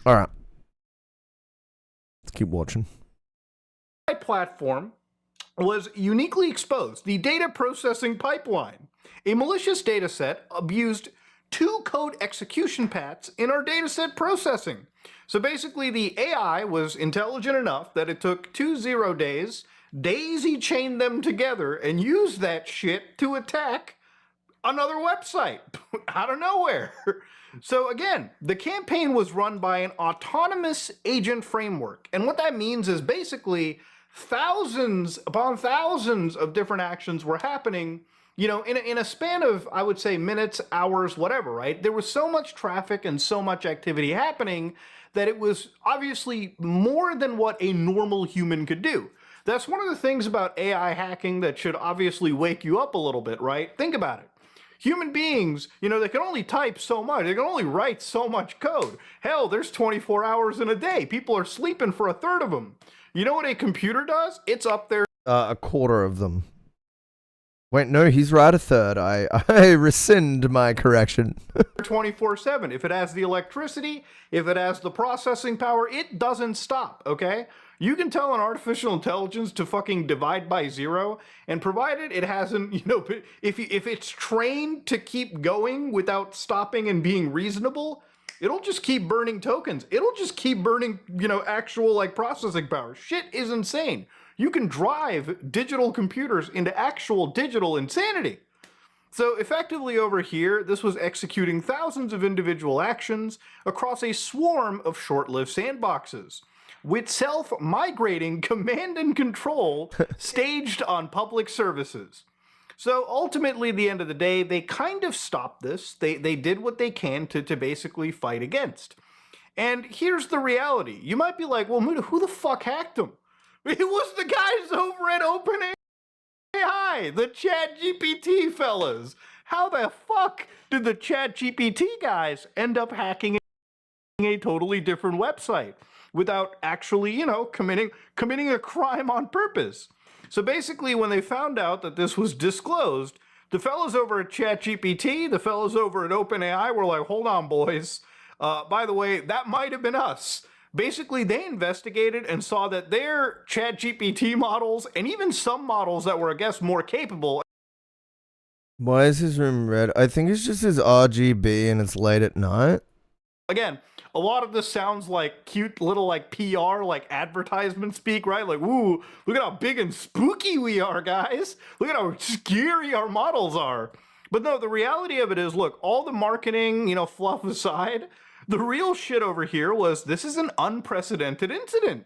All right. Let's keep watching. Platform was uniquely exposed. The data processing pipeline. A malicious dataset abused 2 code execution paths in our dataset processing. So basically the AI was intelligent enough that it took 2 0 days, daisy chained them together, and used that shit to attack another website out of nowhere. So again, the campaign was run by an autonomous agent framework. And what that means is basically thousands upon thousands of different actions were happening, you know, in a span of, I would say, minutes, hours, whatever, right? There was so much traffic and so much activity happening that it was obviously more than what a normal human could do. That's one of the things about AI hacking that should obviously wake you up a little bit, right? Think about it. Human beings, you know, they can only type so much. They can only write so much code. Hell, there's 24 hours in a day. People are sleeping for a third of them. You know what a computer does? It's up there. A quarter of them. Wait, no, he's right, a third. I rescind my correction. 24/7. If it has the electricity, if it has the processing power, it doesn't stop, okay? You can tell an artificial intelligence to fucking divide by 0, and provided it hasn't, you know, if it's trained to keep going without stopping and being reasonable, it'll just keep burning tokens. It'll just keep burning, you know, actual, like, processing power. Shit is insane. You can drive digital computers into actual digital insanity. So effectively over here, this was executing thousands of individual actions across a swarm of short-lived sandboxes, with self-migrating command and control staged on public services. So ultimately, at the end of the day, they kind of stopped this. They did what they can to basically fight against. And here's the reality. You might be like, well, Muda, who the fuck hacked them? It was the guys over at OpenAI, the Chat GPT fellas. how the fuck did the ChatGPT guys end up hacking a totally different website without actually, committing a crime on purpose? So basically, when they found out that this was disclosed, the fellows over at ChatGPT, the fellows over at OpenAI were like, hold on, boys. By the way, that might have been us. Basically, they investigated and saw that their ChatGPT models, and even some models that were, I guess, more capable. Why is his room red? I think it's just his RGB and it's late at night. Again, a lot of this sounds like cute little like PR, like advertisement speak, right? Like, ooh, look at how big and spooky we are, guys. Look at how scary our models are. But no, the reality of it is, look, all the marketing, fluff aside, the real shit over here was this is an unprecedented incident.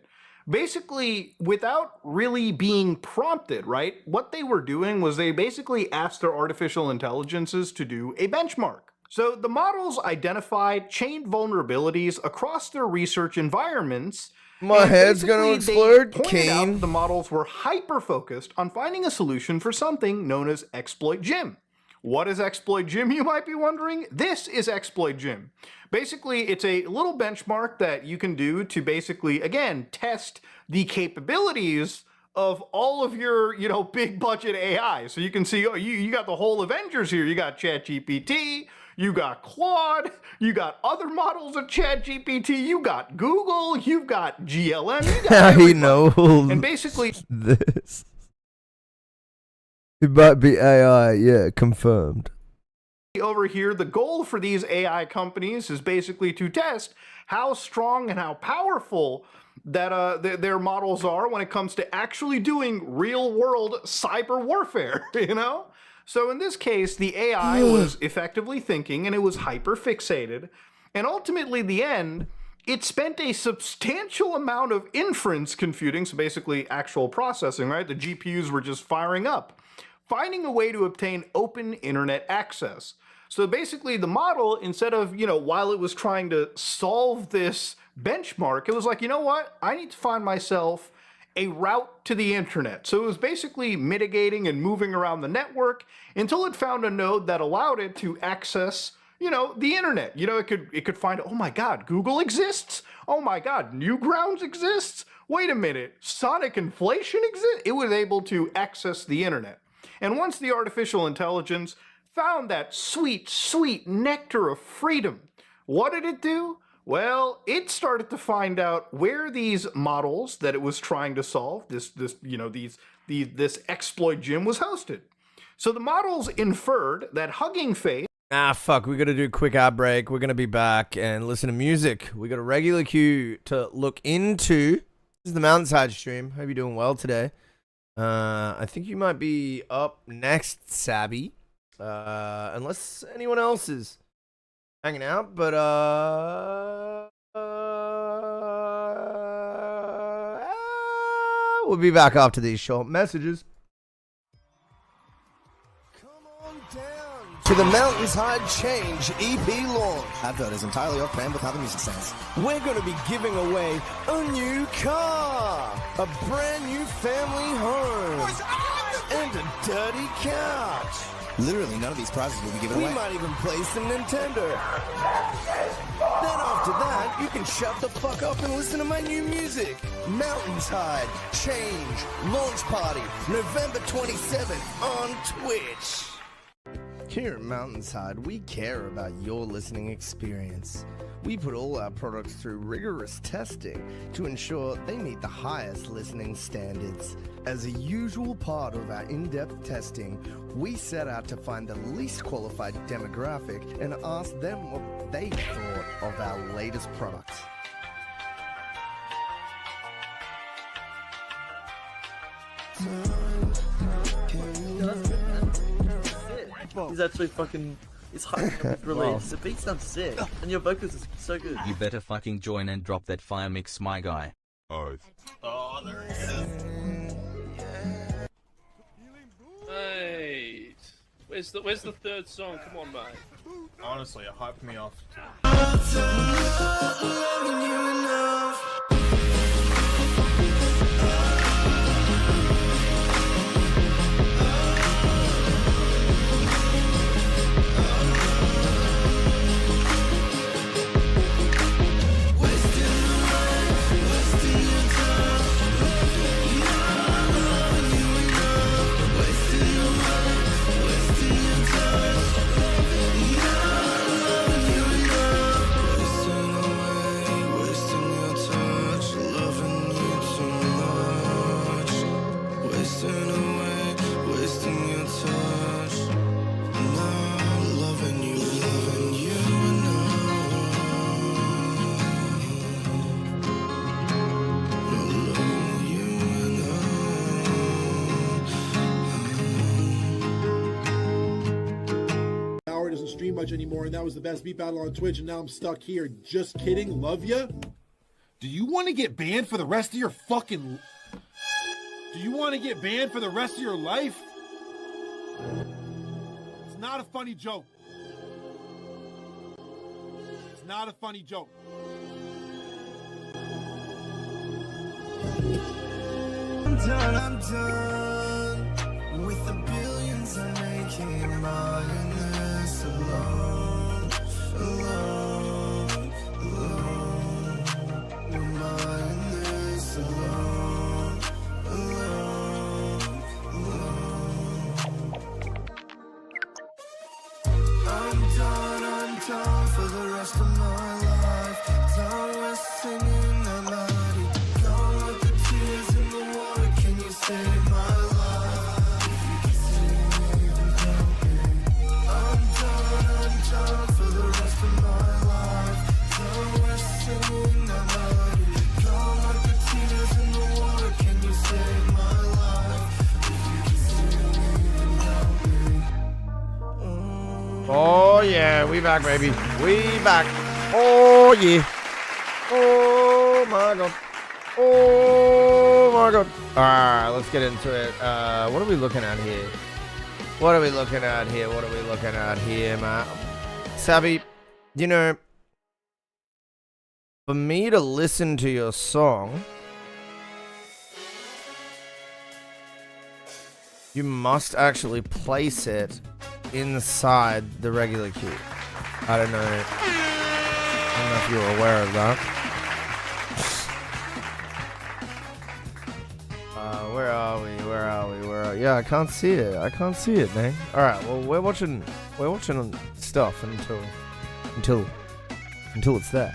Basically, without really being prompted, right? What they were doing was they basically asked their artificial intelligences to do a benchmark. So the models identified chain vulnerabilities across their research environments. My head's gonna explode, Kane. The models were hyper-focused on finding a solution for something known as Exploit Gym. What is Exploit Gym, you might be wondering? This is Exploit Gym. Basically, it's a little benchmark that you can do to basically, again, test the capabilities of all of your, big budget AI. So you can see, you got the whole Avengers here. You got ChatGPT, you got Claude, you got other models of ChatGPT, you got Google, you've got GLM, you got everybody. I know. And basically, this. It might be AI, yeah, confirmed. over here, the goal for these AI companies is basically to test how strong and how powerful that their models are when it comes to actually doing real-world cyber warfare, So in this case, the AI was effectively thinking, and it was hyper-fixated, and ultimately, the end, it spent a substantial amount of inference computing, so basically actual processing, right? The GPUs were just firing up, finding a way to obtain open internet access. So basically the model, instead of, while it was trying to solve this benchmark, it was like, you know what? I need to find myself a route to the internet. So it was basically mitigating and moving around the network until it found a node that allowed it to access, the internet. It could find, oh my God, Google exists? Oh my God, Newgrounds exists? Wait a minute, Sonic Inflation exists? It was able to access the internet. And once the artificial intelligence found that sweet, sweet nectar of freedom, what did it do? Well, it started to find out where these models that it was trying to solve, this Exploit Gym was hosted. So the models inferred that Hugging Face. Ah, fuck, we gotta do a quick ad break. We're gonna be back and listen to music. We got a regular queue to look into. This is the MountainsHide stream. Hope you're doing well today. I think you might be up next, Sabby. Unless anyone else is hanging out, but we'll be back after these short messages. Come on down to the MountainsHide Change EP launch. Advert is entirely off brand with how the music sounds. We're going to be giving away a new car, a brand new family home, and a dirty couch. Literally, none of these prizes will be given We away. might even play some Nintendo. Then after that, you can shut the fuck up and listen to my new music. MountainsHide Change Launch Party, November 27th on Twitch. Here at MountainsHide, we care about your listening experience. We put all our products through rigorous testing to ensure they meet the highest listening standards. As a usual part of our in-depth testing, we set out to find the least qualified demographic and ask them what they thought of our latest products. He's actually fucking. It's hyped up release. The beat sounds sick, and your vocals is so good. You better fucking join and drop that fire mix, my guy. Mate, where's the third song? Come on, mate. Honestly, it hyped me off. stream much anymore, and that was the best beat battle on Twitch, and now I'm stuck here. Just kidding. Love ya. Do you want to get banned for the rest of your fucking... Do you want to get banned for the rest of your life? It's not a funny joke. It's not a funny joke. I'm done with the billions I'm making, mindless, alone, mindless, alone. I'm done for the rest of my life. Done with singing that melody. Gone with the tears in the water. Can you save my life? If you can save and help me. I'm done for the rest of my life. Done with singing that melody. Gone with the tears in the water. Can you save my life? If you can save and help me. Oh yeah, we back, baby. We back. Oh yeah. Oh my god. Oh my god. Alright, let's get into it. What are we looking at here? What are we looking at here? What are we looking at here, man? Savvy, you know, for me to listen to your song, you must actually place it inside the regular queue. I don't know if you're aware of that. Where are we? Yeah, I can't see it. Man. All right. Well, we're watching stuff until it's there.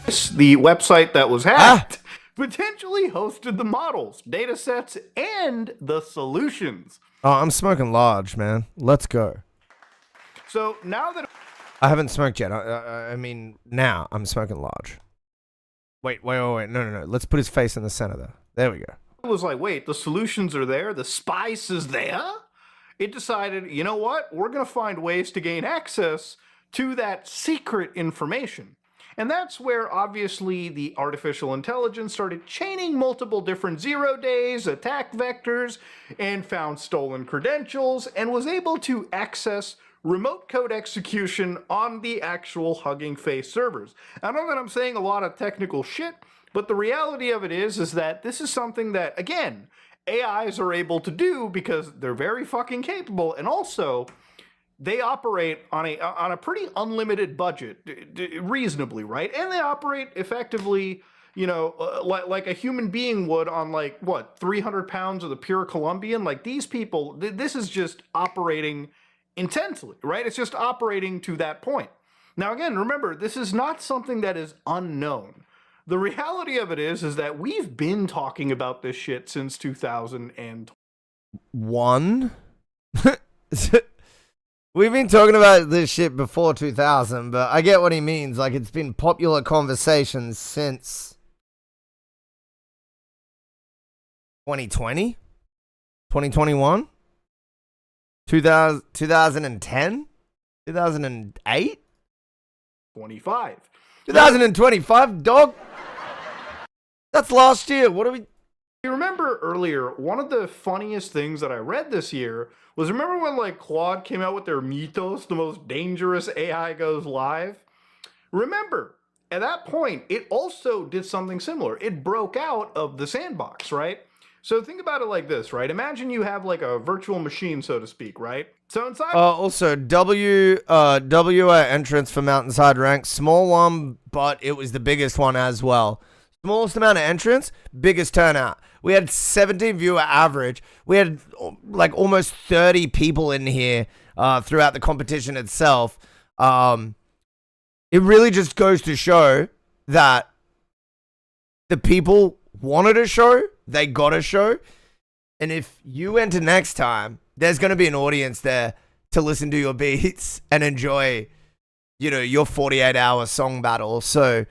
The website that was hacked potentially hosted the models, data sets, and the solutions. Oh, I'm smoking large, man. Let's go. So now that I haven't smoked yet. I mean, now I'm smoking large. Wait. No. Let's put his face in the center there. There we go. it was like, wait, the solutions are there, the spice is there, it decided, you know what, we're going to find ways to gain access to that secret information. And that's where, obviously, the artificial intelligence started chaining multiple different 0 days, attack vectors, and found stolen credentials, and was able to access remote code execution on the actual Hugging Face servers. I know that I'm saying a lot of technical shit, but the reality of it is that this is something that, again, AIs are able to do because they're very fucking capable, and also they operate on a pretty unlimited budget, reasonably, right? And they operate effectively, you know, like a human being would on, like, what, 300 pounds of the pure Colombian? Like, these people, this is just operating intensely, right? It's just operating to that point. Now, again, remember, this is not something that is unknown. The reality of it is that we've been talking about this shit since 2001. We've been talking about this shit before 2000, but I get what he means. Like, it's been popular conversations since 2020, 2021, 2010, 2008, 25. 2025, dog. That's last year. What are we... You remember earlier, one of the funniest things that I read this year was, remember when, like, Claude came out with their Mythos, the most dangerous AI goes live? Remember, at that point, it also did something similar. It broke out of the sandbox, right? So think about it like this, right? Imagine you have, like, a virtual machine, so to speak, right? So inside... also, WA entrance for MountainsHide rank. Small one, but it was the biggest one as well. Smallest amount of entrance, biggest turnout. We had 17 viewer average. We had like almost 30 people in here throughout the competition itself. It really just goes to show that the people wanted a show, they got a show. And if you enter next time, there's going to be an audience there to listen to your beats and enjoy, you know, your 48-hour song battle. So,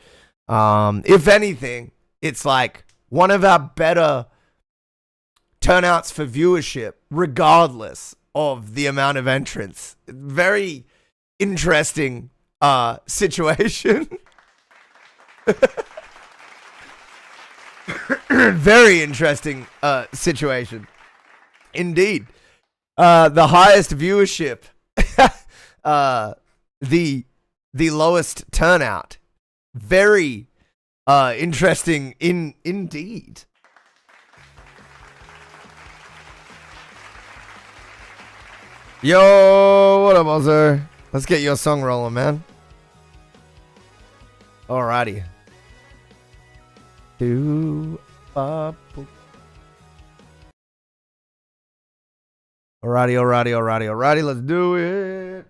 if anything, it's like one of our better turnouts for viewership, regardless of the amount of entrants. Very, interesting situation. Very interesting situation. Indeed. The highest viewership. The lowest turnout. Very interesting indeed. Yo, what up, Ozzo? Let's get your song rolling, man. Alrighty. Alrighty, let's do it.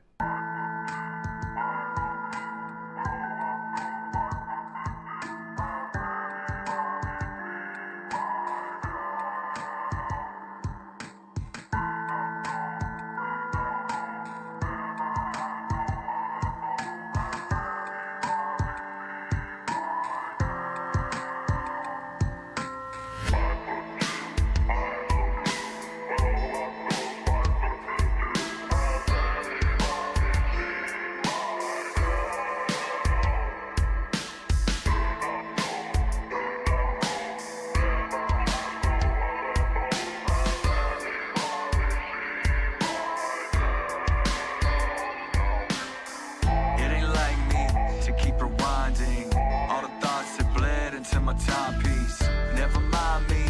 It ain't like me to keep rewinding all the thoughts that bled into my timepiece. Never mind me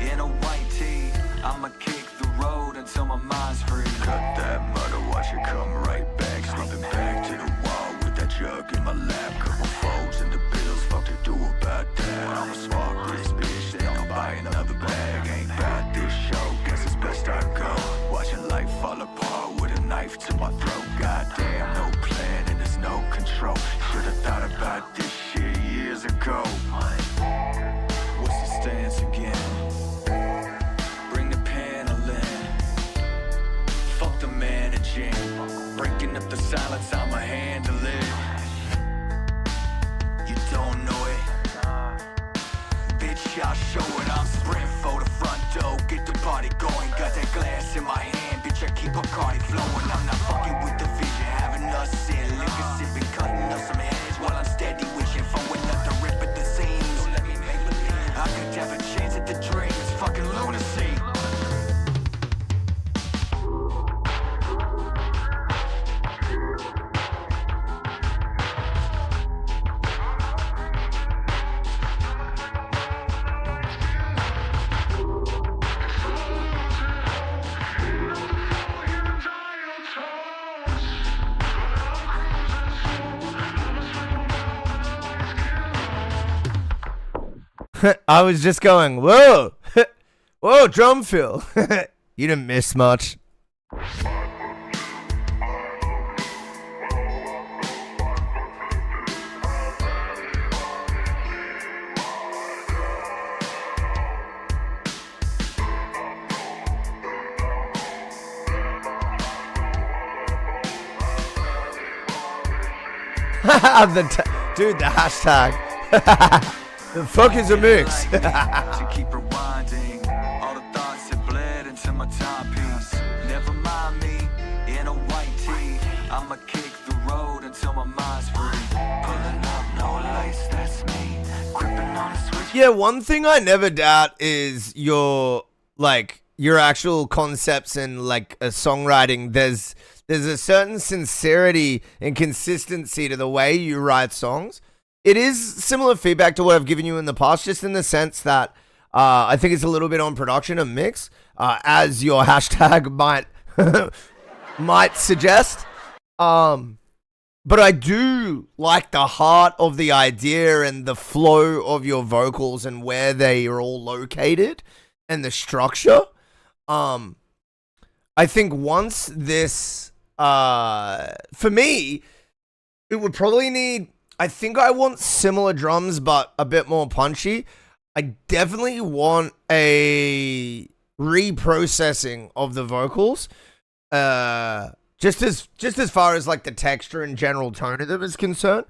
in a white tee. I'ma kick the road until my mind's free. Cut that mother, watch it come right back. Slipping back to the wall with that jug in my lap. Couple folds and the bills, fuck to do about that. I'ma swap this bitch, then I'll buy another bag. Ain't bad this show, guess it's best I go. Watching life fall apart with a knife to my throat. Goddamn, no plan and there's no control. Should've thought about this shit years ago. What's the stance again? Bring the panel in. Fuck the managing. Breaking up the silence, I'ma handle it. You don't know it. Bitch, I'll show it. I'm sprint for the front door. Get the party going. Got that glass in my hand. Bitch, I keep a cardi flowing. I'm not fucking with the vision. Having us in liquor, sipping, cutting up some heads while I'm steady wishing for another rip at the seams. Let me make believe I could have a chance at the dream. It's fucking lunacy. I was just going, whoa, whoa, drum fill. You didn't miss much. Dude, the hashtag. The fuck is a mix? To keep rewinding all the thoughts that bled into my timepiece. Never mind me in a white tee. I'ma kick the road until my mind's free. Pulling up, no lights, that's me. Gripping on a switch. Yeah, one thing I never doubt is your actual concepts and songwriting. There's a certain sincerity and consistency to the way you write songs. It is similar feedback to what I've given you in the past, just in the sense that I think it's a little bit on production and mix, as your hashtag might suggest. But I do like the heart of the idea and the flow of your vocals and where they are all located and the structure. I think once this, for me, it would probably need... I think I want similar drums, but a bit more punchy. I definitely want a reprocessing of the vocals. Just as far as like the texture and general tone of them is concerned.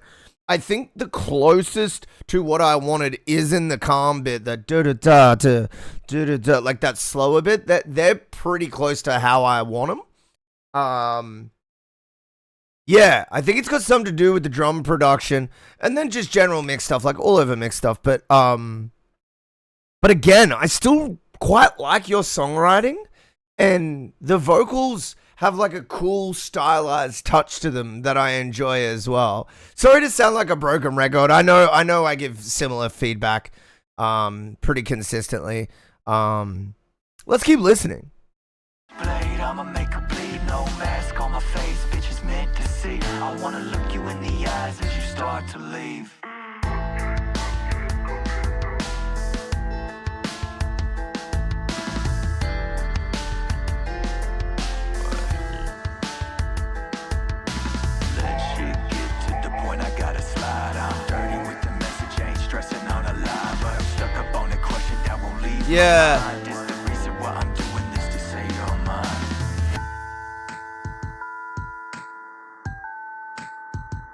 I think the closest to what I wanted is in the calm bit, the da-da-da to da-da-da, like that slower bit. That they're pretty close to how I want them. Yeah, I think it's got something to do with the drum production and then just general mix stuff, like all over mix stuff. But again, I still quite like your songwriting, and the vocals have like a cool stylized touch to them that I enjoy as well. Sorry to sound like a broken record. I know I give similar feedback pretty consistently. Let's keep listening. Blade, I'ma make a bleed, no mask on my face, bitch is meant to see. I wanna look you in the eyes as you start to leave. Let shit get to the point I gotta slide. I'm dirty with the message, ain't stressing on a lie, but I'm stuck up on a question that won't leave Yeah. my mind. This the reason why I'm doing this, to say you're mine.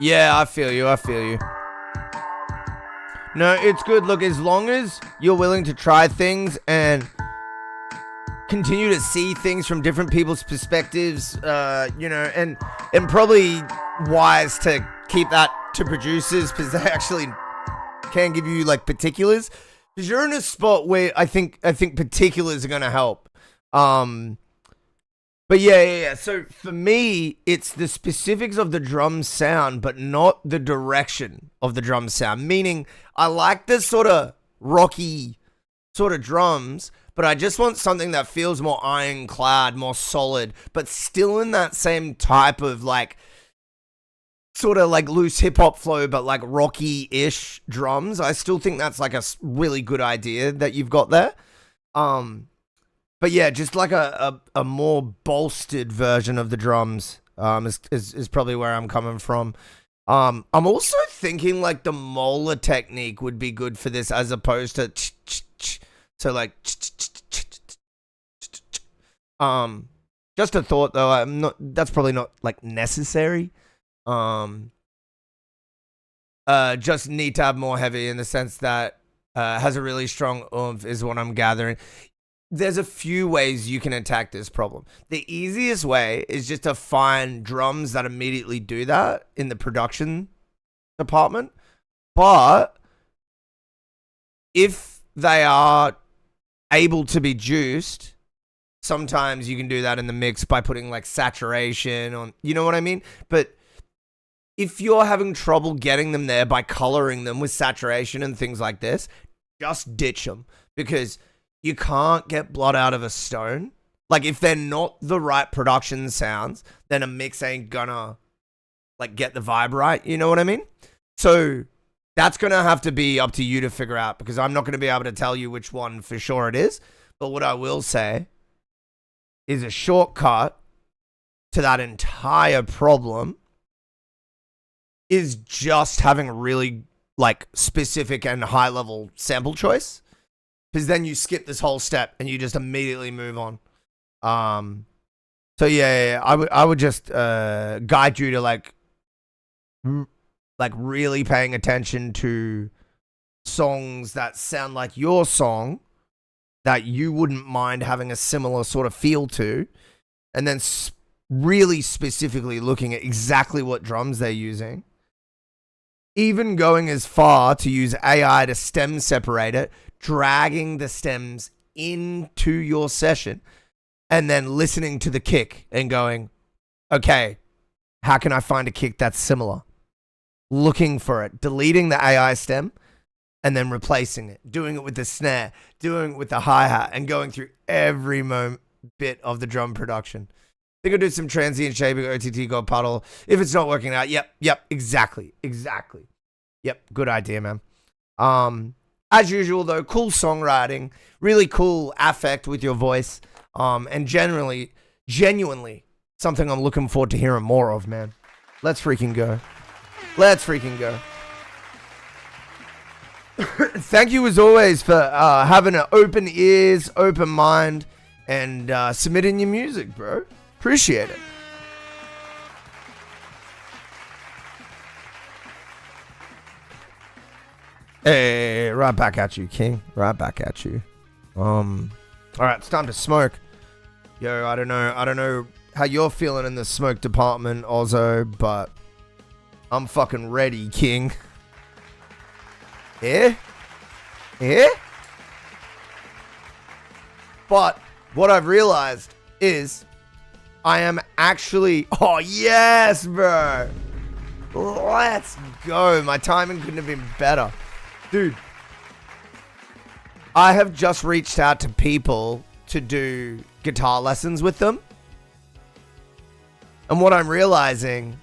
Yeah, I feel you. No, it's good. Look, as long as you're willing to try things and continue to see things from different people's perspectives, and probably wise to keep that to producers because they actually can give you like particulars. Because you're in a spot where I think particulars are gonna help. But yeah. So for me, it's the specifics of the drum sound, but not the direction of the drum sound. Meaning, I like this sort of rocky sort of drums, but I just want something that feels more ironclad, more solid, but still in that same type of like sort of like loose hip hop flow, but like rocky-ish drums. I still think that's like a really good idea that you've got there. But yeah, just like a more bolstered version of the drums is probably where I'm coming from. I'm also thinking like the molar technique would be good for this as opposed to so like just a thought though. That's probably not like necessary. Just need to have more heavy in the sense that has a really strong oomph is what I'm gathering. There's a few ways you can attack this problem. The easiest way is just to find drums that immediately do that in the production department. But if they are able to be juiced, sometimes you can do that in the mix by putting like saturation on, you know what I mean? But if you're having trouble getting them there by coloring them with saturation and things like this, just ditch them because you can't get blood out of a stone. Like if they're not the right production sounds, then a mix ain't gonna like get the vibe right. You know what I mean? So that's gonna have to be up to you to figure out because I'm not gonna be able to tell you which one for sure it is. But what I will say is a shortcut to that entire problem is just having really like specific and high level sample choice. Because then you skip this whole step and you just immediately move on. So yeah, I would just guide you to like really paying attention to songs that sound like your song that you wouldn't mind having a similar sort of feel to, and then really specifically looking at exactly what drums they're using. Even going as far to use AI to stem separate it, dragging the stems into your session and then listening to the kick and going, okay, how can I find a kick that's similar? Looking for it, deleting the AI stem and then replacing it, doing it with the snare, doing it with the hi-hat and going through every bit of the drum production. I think I'll do some transient shaping, OTT God puddle. If it's not working out, yep, exactly. Yep, good idea, man. As usual, though, cool songwriting, really cool affect with your voice, and genuinely something I'm looking forward to hearing more of, man. Let's freaking go. Thank you, as always, for having an open ears, open mind, and submitting your music, bro. Appreciate it. Hey, right back at you, King. Right back at you. All right, it's time to smoke. Yo, I don't know how you're feeling in the smoke department, Ozzo, but I'm fucking ready, King. Yeah? Yeah? But what I've realized is I am actually... Oh, yes, bro. Let's go. My timing couldn't have been better. Dude. I have just reached out to people to do guitar lessons with them. And what I'm realizing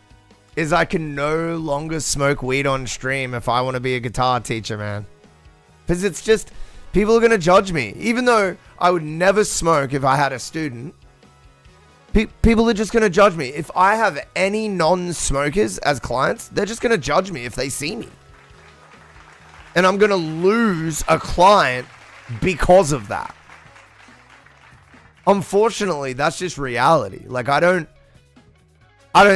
is I can no longer smoke weed on stream if I want to be a guitar teacher, man. Because it's just... People are going to judge me. Even though I would never smoke if I had a student. People are just going to judge me. If I have any non-smokers as clients, they're just going to judge me if they see me. And I'm going to lose a client because of that. Unfortunately, that's just reality. Like, I don't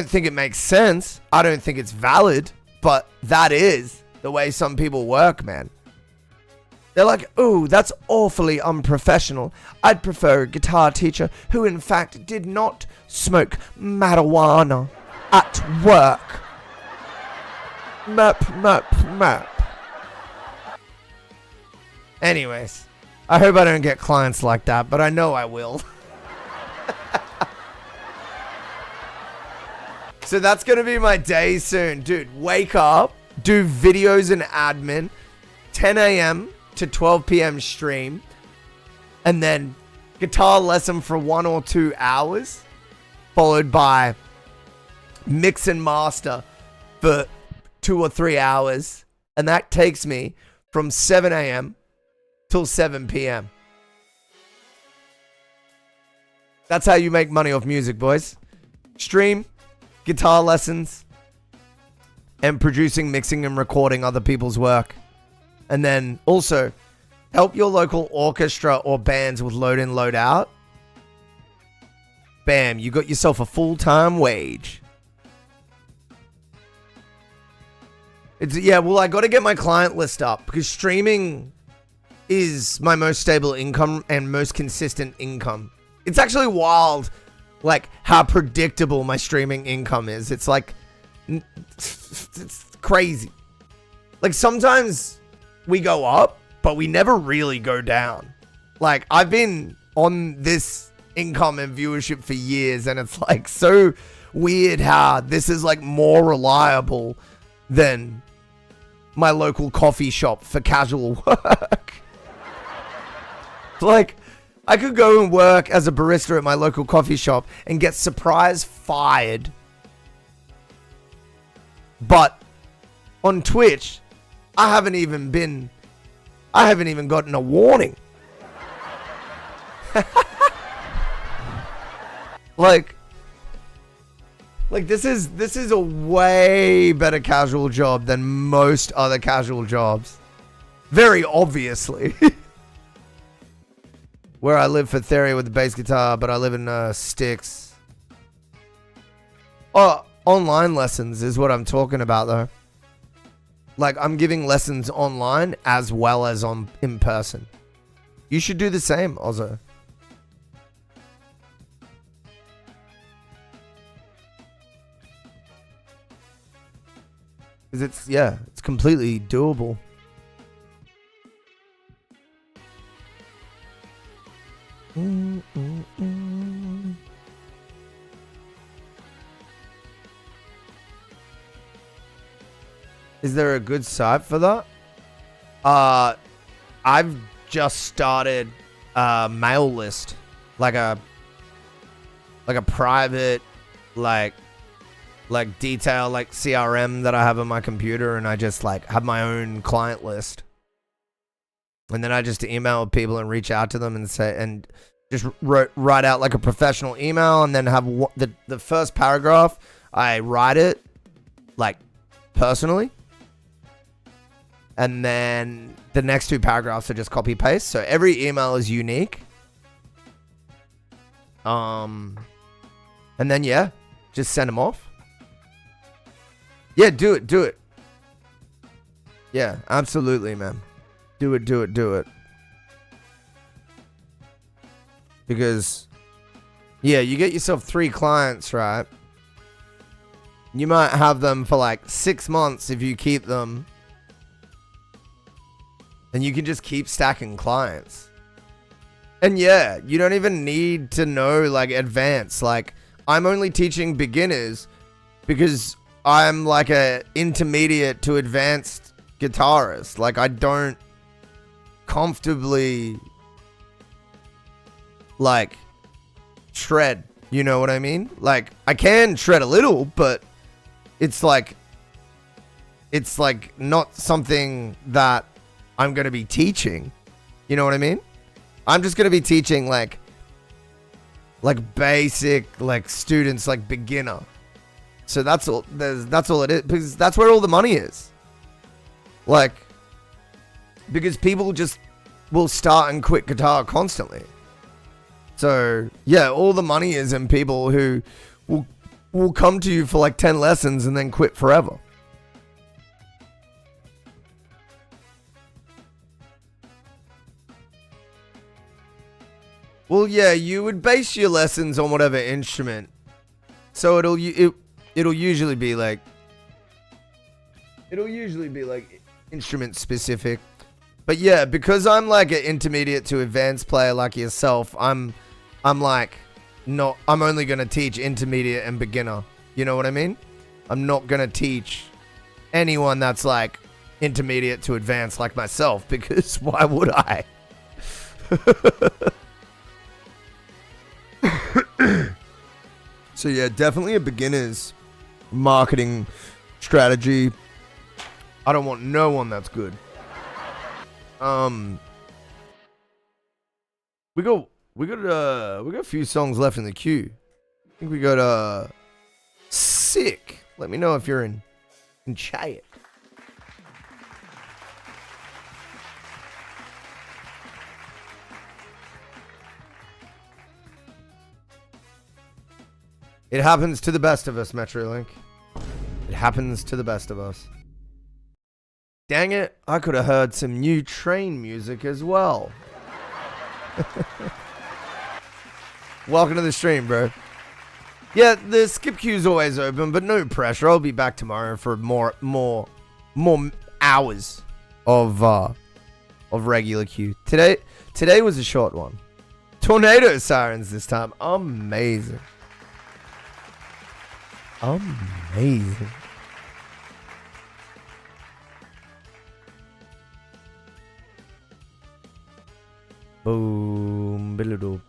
think it makes sense. I don't think it's valid. But that is the way some people work, man. They're like, oh, that's awfully unprofessional. I'd prefer a guitar teacher who, in fact, did not smoke marijuana at work. Map. Anyways, I hope I don't get clients like that, but I know I will. So that's going to be my day soon. Dude, wake up, do videos and admin, 10 a.m. to 12 p.m. stream, and then guitar lesson for 1 or 2 hours, followed by mix and master for 2 or 3 hours, and that takes me from 7 a.m. till 7 p.m. That's how you make money off music, boys. Stream, guitar lessons, and producing, mixing, and recording other people's work. And then also help your local orchestra or bands with load in, load out. Bam, you got yourself a full-time wage. Well, I got to get my client list up because streaming is my most stable income and most consistent income. It's actually wild, like, how predictable my streaming income is. It's like, it's crazy. Like, sometimes we go up, but we never really go down. Like, I've been on this income and viewership for years, and it's like so weird how this is like more reliable than my local coffee shop for casual work. Like, I could go and work as a barista at my local coffee shop and get surprise fired. But on Twitch, I haven't even gotten a warning. like this is a way better casual job than most other casual jobs. Very obviously. Where I live for theory with the bass guitar, but I live in sticks. Oh, online lessons is what I'm talking about though. Like, I'm giving lessons online as well as in person. You should do the same, Ozzo. Because it's completely doable. Is there a good site for that? I've just started a mail list, like a private, like detail, like CRM that I have on my computer, and I just like have my own client list. And then I just email people and reach out to them and say, and just write out like a professional email, and then have the first paragraph, I write it like personally. And then the next 2 paragraphs are just copy paste. So every email is unique. And then just send them off. Yeah, do it. Yeah, absolutely, man. Do it. Because Yeah, you get yourself 3 clients, right? You might have them for like 6 months if you keep them. And you can just keep stacking clients. And yeah, you don't even need to know like advanced. Like, I'm only teaching beginners because I'm like a intermediate to advanced guitarist. Like, I don't comfortably like shred, you know what I mean? Like, I can shred a little, but it's like not something that I'm gonna be teaching, you know what I mean? I'm just gonna be teaching like basic, like students, like beginner. So that's all it is, because that's where all the money is. Like, because people just will start and quit guitar constantly. So yeah, all the money is in people who will come to you for like 10 lessons and then quit forever. Well, yeah, you would base your lessons on whatever instrument. So it'll usually be like instrument specific. But yeah, because I'm like an intermediate to advanced player like yourself, I'm like not, I'm only going to teach intermediate and beginner. You know what I mean? I'm not going to teach anyone that's like intermediate to advanced like myself, because why would I? So yeah, definitely a beginner's marketing strategy. I don't want no one that's good. We got a few songs left in the queue. I think we got Sick. Let me know if you're in chat. It happens to the best of us, Metrolink. It happens to the best of us. Dang it, I could have heard some new train music as well. Welcome to the stream, bro. Yeah, the skip queue's always open, but no pressure. I'll be back tomorrow for more hours of regular queue. Today was a short one. Tornado sirens this time. Amazing. Amazing. Boom, biddle-doop,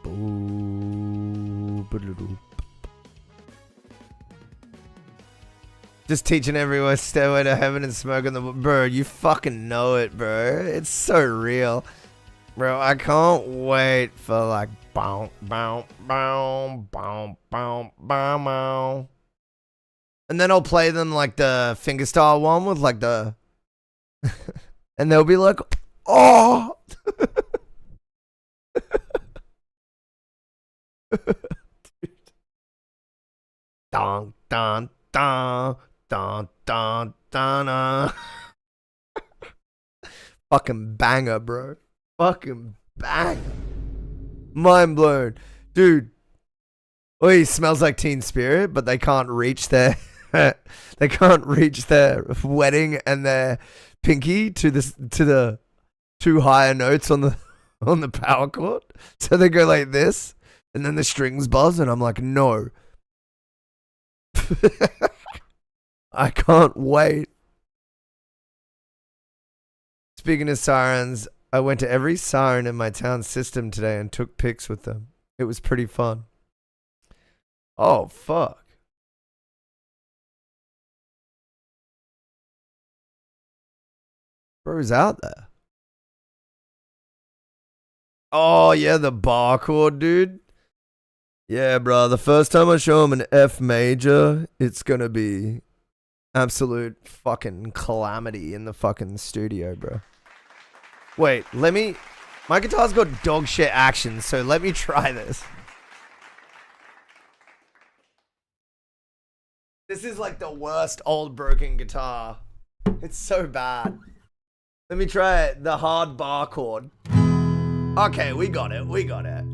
boom, biddle-doop. Just teaching everyone Stairway to Heaven and smoking the... Bro, you fucking know it, bro. It's so real. Bro, I can't wait for like... Bow, bow, bow, bow, bow, bow, bow. And then I'll play them like the fingerstyle one with like the... and they'll be like, oh! Dun, dun, dun, dun, dun, dun. Fucking banger, bro. Fucking banger. Mind blown. Dude. Oh, he smells like Teen Spirit, but they can't reach their they can't reach their wedding and their pinky to the two higher notes on the power chord. So they go like this, and then the strings buzz, and I'm like, no. I can't wait. Speaking of sirens, I went to every siren in my town system today and took pics with them. It was pretty fun. Oh, fuck. Bro's out there. Oh, yeah, the bar chord, dude. Yeah, bro, the first time I show him an F major, it's gonna be absolute fucking calamity in the fucking studio, bro. Wait, my guitar's got dog shit action, so let me try this. This is like the worst old broken guitar. It's so bad. Let me try it, the hard bar chord. Okay, we got it, we got it.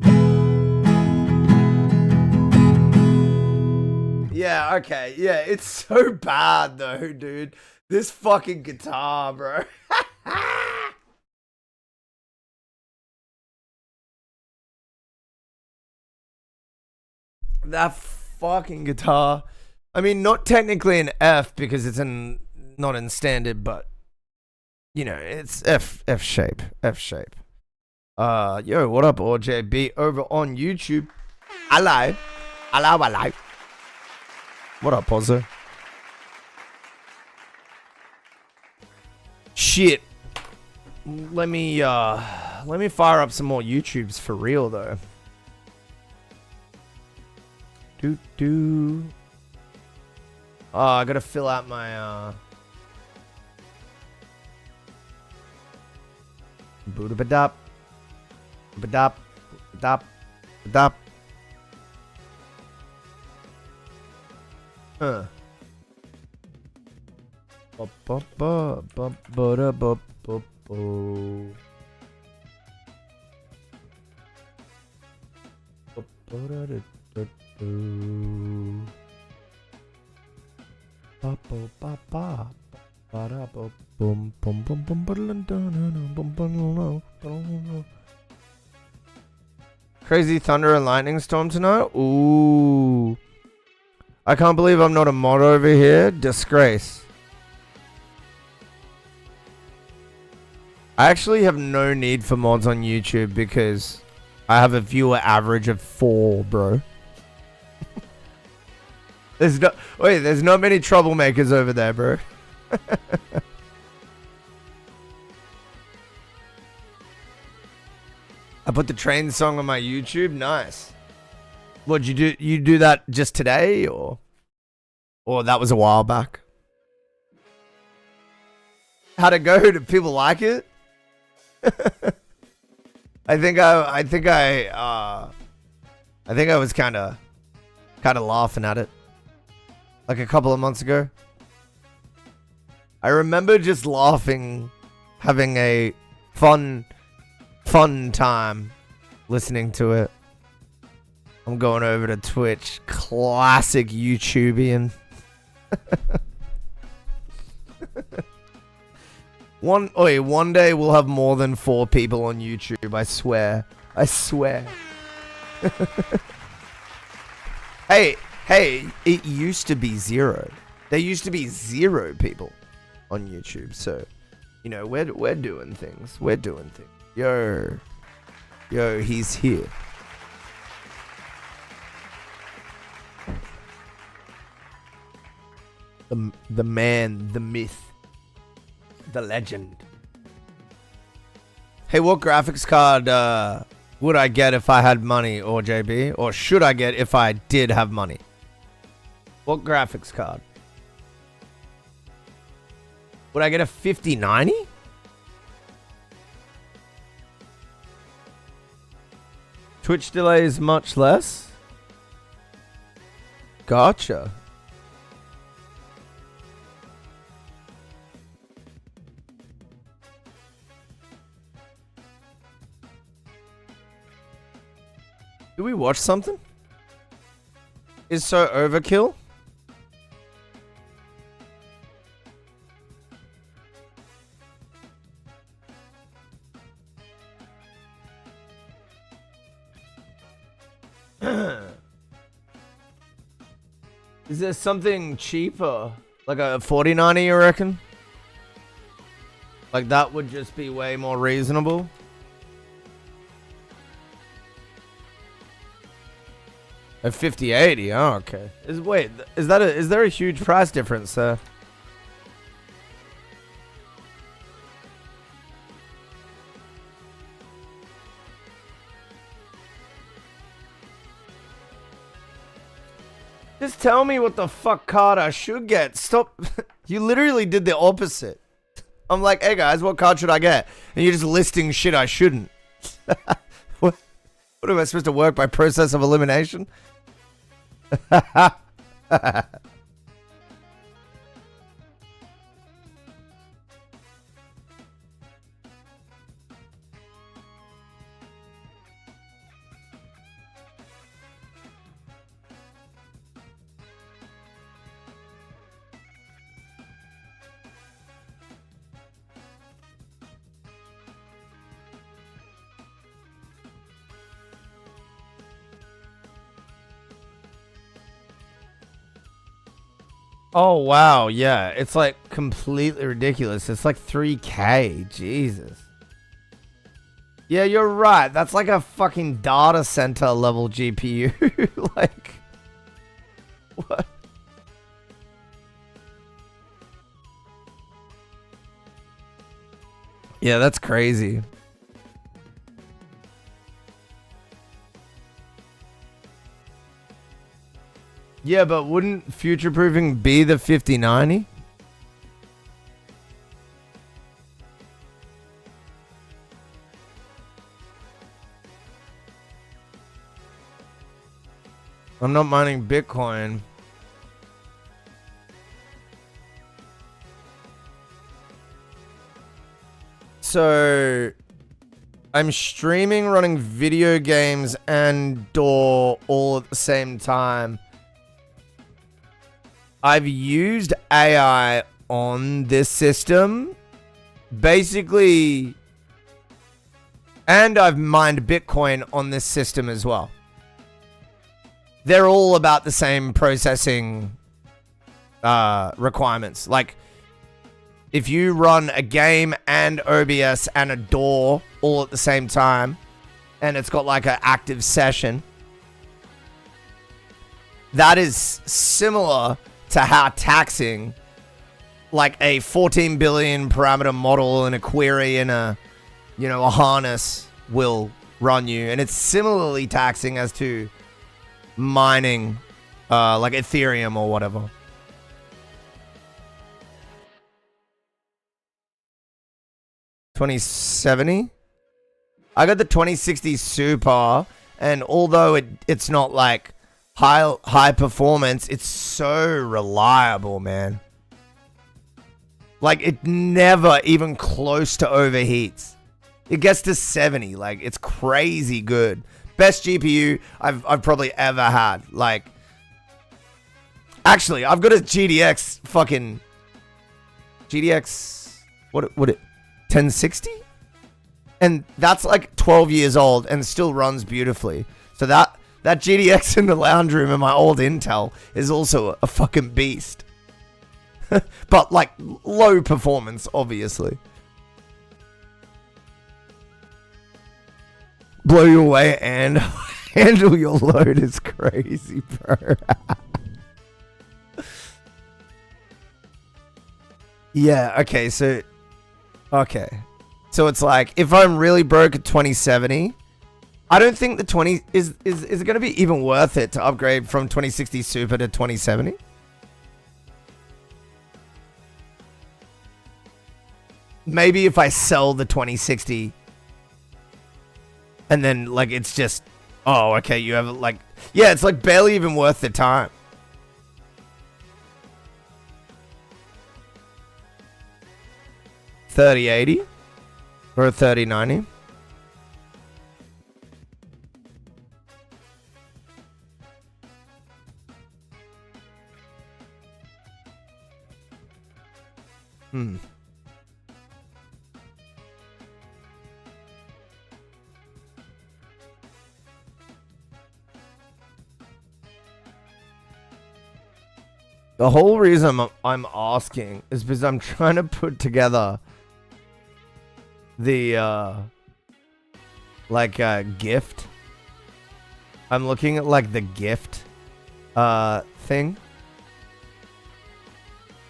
Yeah, okay. Yeah, it's so bad though, dude. This fucking guitar, bro. That fucking guitar. I mean, not technically an F because it's not in standard, but you know, it's F shape. F shape. Yo, what up, OJB over on YouTube? Hello. Hello. What up, Pozzo? Shit. Let me fire up some more YouTubes for real though. Oh, I gotta fill out my Boodabadop. Badop. Badop. Badop. Huh. Crazy thunder and lightning storm tonight? Ooh. I can't believe I'm not a mod over here. Disgrace. I actually have no need for mods on YouTube because I have a viewer average of 4, bro. There's not many troublemakers over there, bro. I put the train song on my YouTube. Nice. What'd you do? You do that just today, or that was a while back? How'd it go? Did people like it? I think I was kind of laughing at it like a couple of months ago. I remember just laughing, having a fun time listening to it. I'm going over to Twitch. Classic YouTubian. One day we'll have more than 4 people on YouTube, I swear. I swear. Hey, it used to be 0. There used to be 0 people on YouTube, so you know, we're doing things. We're doing things. Yo, he's here. The man, the myth, the legend. Hey, what graphics card would I get if I had money, or JB? Or should I get if I did have money? What graphics card? Would I get a 5090? Twitch delay is much less? Gotcha. Do we watch something? Is so overkill? Is there something cheaper? Like a 4090, you reckon? Like that would just be way more reasonable. A 5080, oh, okay. Is there a huge price difference there? Just tell me what the fuck card I should get. Stop. You literally did the opposite. I'm like, hey guys, what card should I get? And you're just listing shit I shouldn't. What am I supposed to work by process of elimination? Oh, wow. Yeah. It's like completely ridiculous. It's like 3K. Jesus. Yeah, you're right. That's like a fucking data center level GPU. Like, what? Yeah, that's crazy. Yeah, but wouldn't future-proofing be the 5090? I'm not mining Bitcoin. So, I'm streaming, running video games, and DAW all at the same time. I've used AI on this system, basically, and I've mined Bitcoin on this system as well. They're all about the same processing requirements. Like, if you run a game and OBS and a DAW all at the same time, and it's got like an active session, that is similar to how taxing like a 14 billion parameter model and a query and a harness will run you. And it's similarly taxing as to mining like Ethereum or whatever. $2070. I got the 2060 Super, and although it's not like high performance, it's so reliable, man. Like, it never even close to overheats. It gets to 70. Like, it's crazy good. Best GPU I've probably ever had. Like, actually, I've got a GDX fucking what 1060? And that's like 12 years old and still runs beautifully. So that GDX in the lounge room in my old Intel is also a fucking beast. But like low performance, obviously. Blow you away and handle your load is crazy, bro. Yeah, okay, so it's like, if I'm really broke at 2070, I don't think the 20 is it going to be even worth it to upgrade from 2060 Super to 2070? Maybe if I sell the 2060 and then like it's just, oh, okay, you have like, yeah, it's like barely even worth the time. $3080 or a $3090. The whole reason I'm asking is because I'm trying to put together the gift. I'm looking at like the gift thing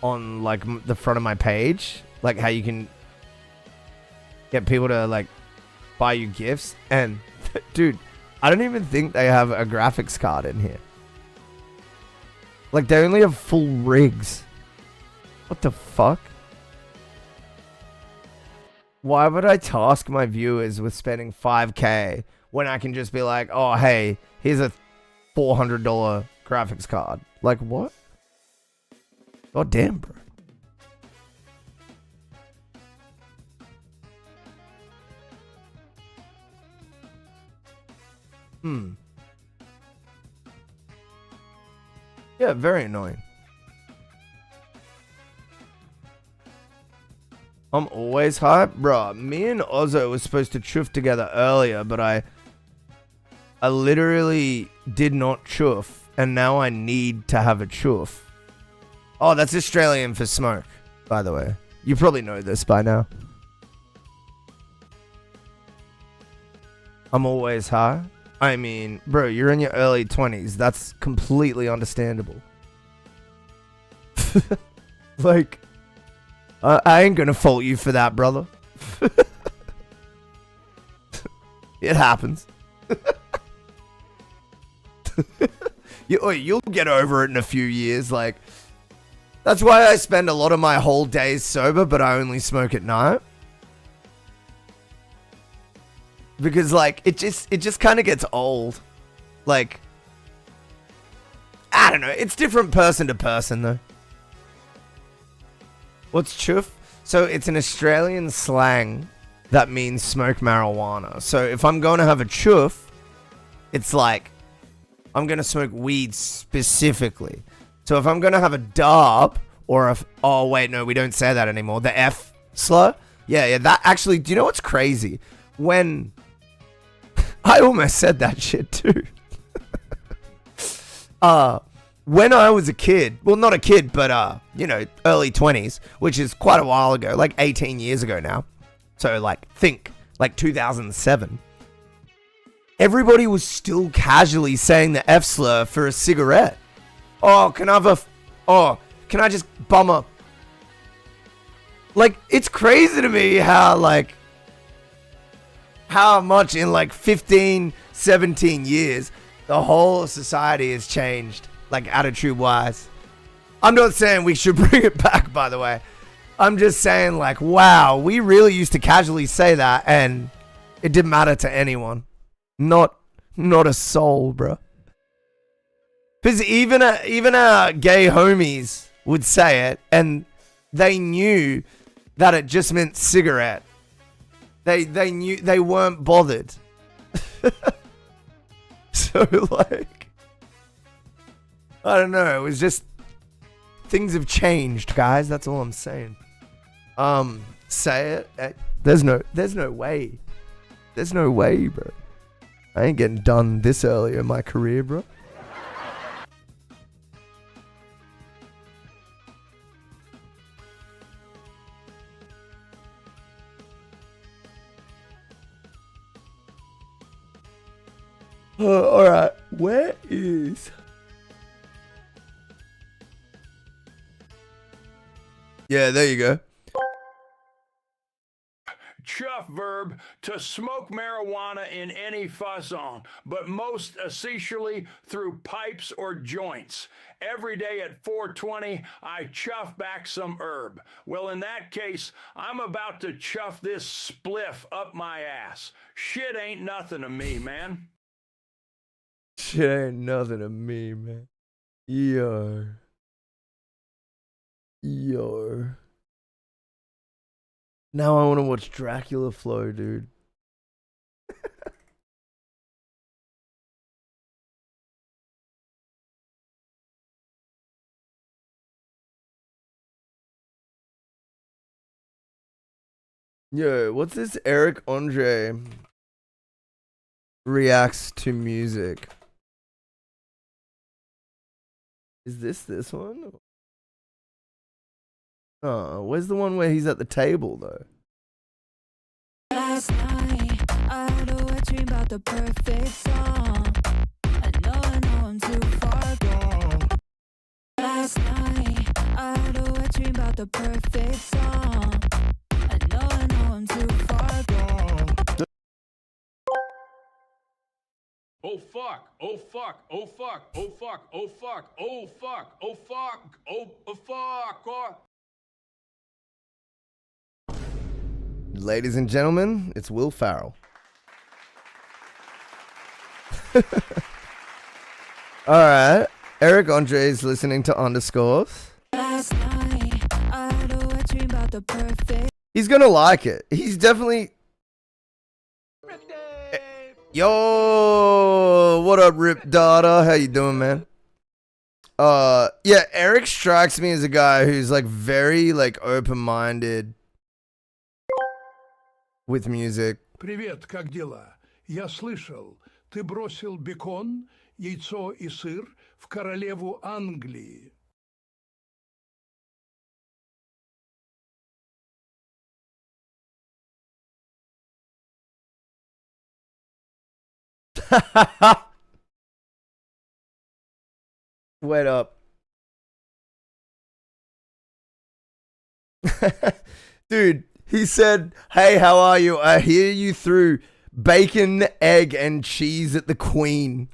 on like the front of my page, like how you can get people to like buy you gifts. And dude, I don't even think they have a graphics card in here. Like, they only have full rigs. What the fuck? Why would I task my viewers with spending $5K when I can just be like, oh, hey, here's a $400 graphics card? Like, what? God damn, bro. Yeah, very annoying. I'm always hyped. Bruh, me and Ozzo were supposed to chuff together earlier, but I literally did not chuff, and now I need to have a chuff. Oh, that's Australian for smoke, by the way. You probably know this by now. I'm always high. I mean, bro, you're in your early 20s. That's completely understandable. Like, I ain't gonna fault you for that, brother. It happens. You'll get over it in a few years. Like, that's why I spend a lot of my whole days sober, but I only smoke at night. Because, like, it just kind of gets old. Like, I don't know. It's different person to person, though. What's chuff? So it's an Australian slang that means smoke marijuana. So if I'm going to have a chuff, it's like I'm going to smoke weed specifically. So if I'm going to have a dab or a... Oh, wait, no, we don't say that anymore. The F slur? Yeah, that actually... Do you know what's crazy? When... I almost said that shit too. When I was a kid, well, not a kid, but, you know, early 20s, which is quite a while ago, like 18 years ago now. So, like, think, like 2007. Everybody was still casually saying the F slur for a cigarette. Oh, can I just bum a... Like, it's crazy to me how, like, how much in, like, 15, 17 years, the whole society has changed. Like, attitude-wise. I'm not saying we should bring it back, by the way. I'm just saying, like, wow, we really used to casually say that, and it didn't matter to anyone. Not a soul, bro. Because even our gay homies would say it, and they knew that it just meant cigarette. They knew, they weren't bothered. So, like... I don't know. It was just things have changed, guys. That's all I'm saying. Say it. There's no way. There's no way, bro. I ain't getting done this early in my career, bro. All right. Where is? Yeah, there you go. Chuff verb, to smoke marijuana in any façon, but most essentially through pipes or joints. Every day at 4:20, I chuff back some herb. Well, in that case, I'm about to chuff this spliff up my ass. Shit ain't nothing to me, man. Shit ain't nothing to me, man. Yo. Now I want to watch Dracula flow, dude. Yo, what's this Eric Andre reacts to music? Is this one? Oh, where's the one where he's at the table, though? Last night, I had a wet dream about the perfect song. I know I'm too far gone. Last night, I had a wet dream about the perfect song. I know I'm too far gone. Oh fuck, oh fuck, oh fuck, oh fuck, oh fuck, oh fuck, oh fuck, oh fuck, oh. Ladies and gentlemen, it's Will Farrell. Alright, Eric Andre's listening to Underscores. Last night, I had a wet dream about the perfect. He's gonna like it. He's definitely... Yo, what up, Rip Dada? How you doing, man? Yeah, Eric strikes me as a guy who's like very like open-minded with music. Привет, как дела? Я слышал, ты бросил бекон, яйцо и сыр в королеву Англии. Wait up. Dude, he said, hey, how are you? I hear you threw bacon, egg, and cheese at the Queen.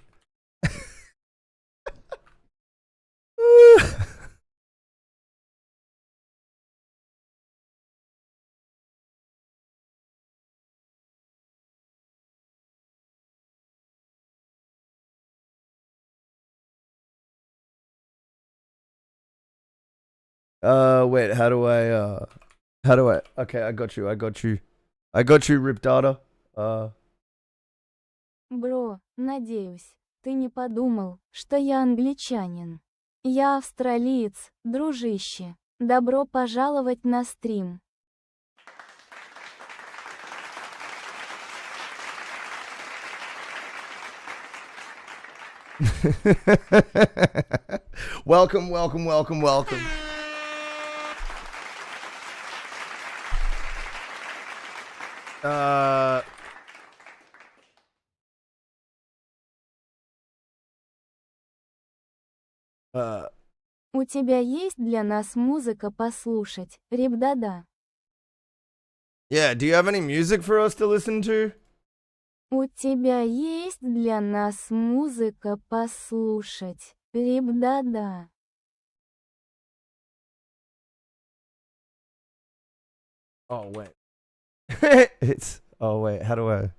Wait, okay, I got you, Rip Data. Бро, надеюсь, ты не подумал, что я англичанин. Я австралиец, дружище. Добро пожаловать на стрим. Welcome, welcome, welcome, welcome. У тебя есть для нас музыка послушать, Рибдада? Yeah, do you have any music for us to listen to? У тебя есть для нас музыка послушать, Рибдада? Oh, wait. Oh, wait, how do I?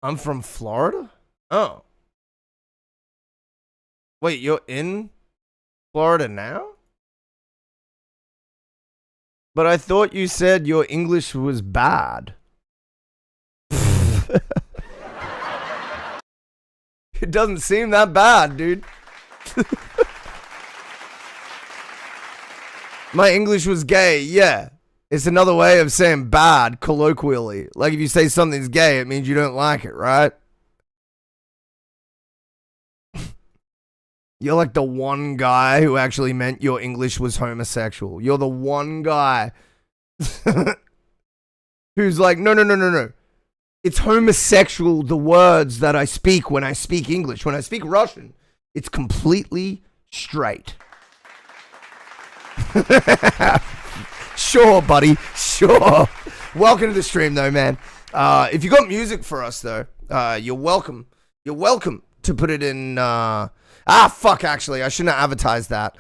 I'm from Florida? Oh. Wait, you're in Florida now? But I thought you said your English was bad. It doesn't seem that bad, dude. My English was gay, yeah. It's another way of saying bad, colloquially. Like if you say something's gay, it means you don't like it, right? You're like the one guy who actually meant your English was homosexual. You're the one guy who's like, no. It's homosexual, the words that I speak when I speak English. When I speak Russian, it's completely straight. Sure, buddy. Sure. Welcome to the stream, though, man. If you got music for us, though, you're welcome. You're welcome to put it in. Fuck. Actually, I shouldn't have advertised that.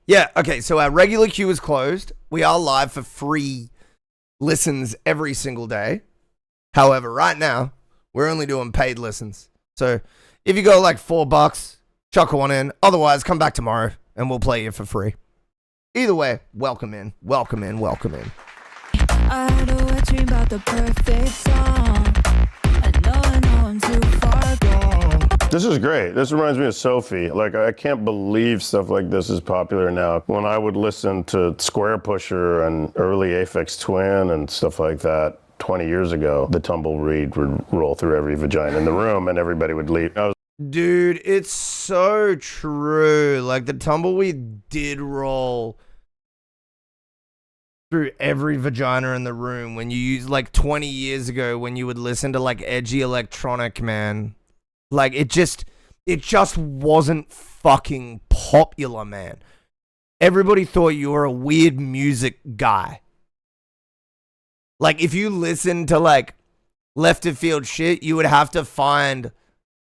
Yeah. Okay. So our regular queue is closed. We are live for free listens every single day. However, right now we're only doing paid listens. So if you go like $4, chuck one in. Otherwise, come back tomorrow and we'll play you for free. Either way, welcome in, welcome in, welcome in. I had a wet dream about the perfect song. I know I'm too far gone. This is great. This reminds me of Sophie. Like, I can't believe stuff like this is popular now. When I would listen to Square Pusher and early Aphex Twin and stuff like that 20 years ago, the tumbleweed would roll through every vagina in the room and everybody would leave. Dude, it's so true. Like, the tumbleweed did roll through every vagina in the room when you use, like, 20 years ago when you would listen to, like, edgy electronic, man. Like, it just wasn't fucking popular, man. Everybody thought you were a weird music guy. Like, if you listen to, like, left of field shit, you would have to find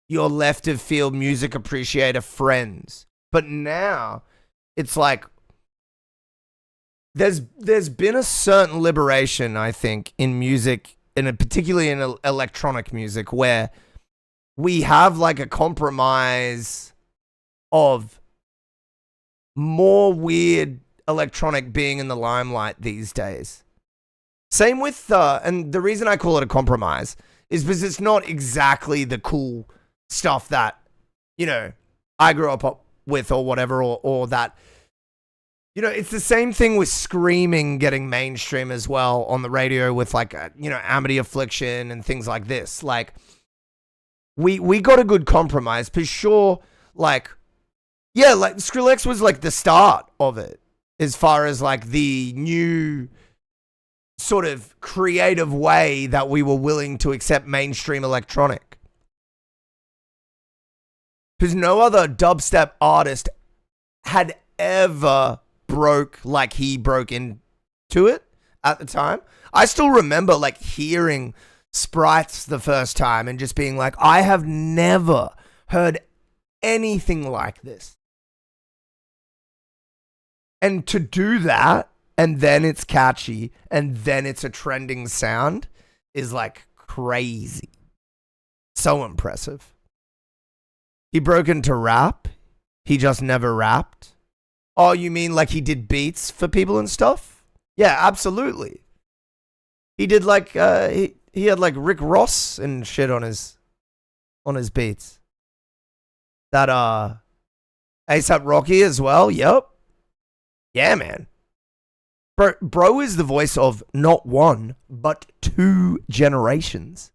your left of field music appreciator friends. But now, it's like, there's been a certain liberation, I think, in music, and particularly in electronic music, where we have like a compromise of more weird electronic being in the limelight these days. Same with, and the reason I call it a compromise is because it's not exactly the cool stuff that, you know, I grew up with or whatever, or that, you know, it's the same thing with screaming getting mainstream as well on the radio with like, you know, Amity Affliction and things like this. Like, we got a good compromise, for sure. Like, Yeah, like Skrillex was like the start of it, as far as like the new sort of creative way that we were willing to accept mainstream electronic. Because no other dubstep artist had ever broke like he broke into it at the time. I still remember like hearing Sprites the first time and just being like, I have never heard anything like this. And to do that, and then it's catchy, and then it's a trending sound, is like crazy. So impressive. He broke into rap. He just never rapped. Oh, you mean like he did beats for people and stuff? Yeah, absolutely. He did like he had like Rick Ross and shit on his beats. That A$AP Rocky as well. Yep. Yeah, man. Bro is the voice of not one, but 2 generations.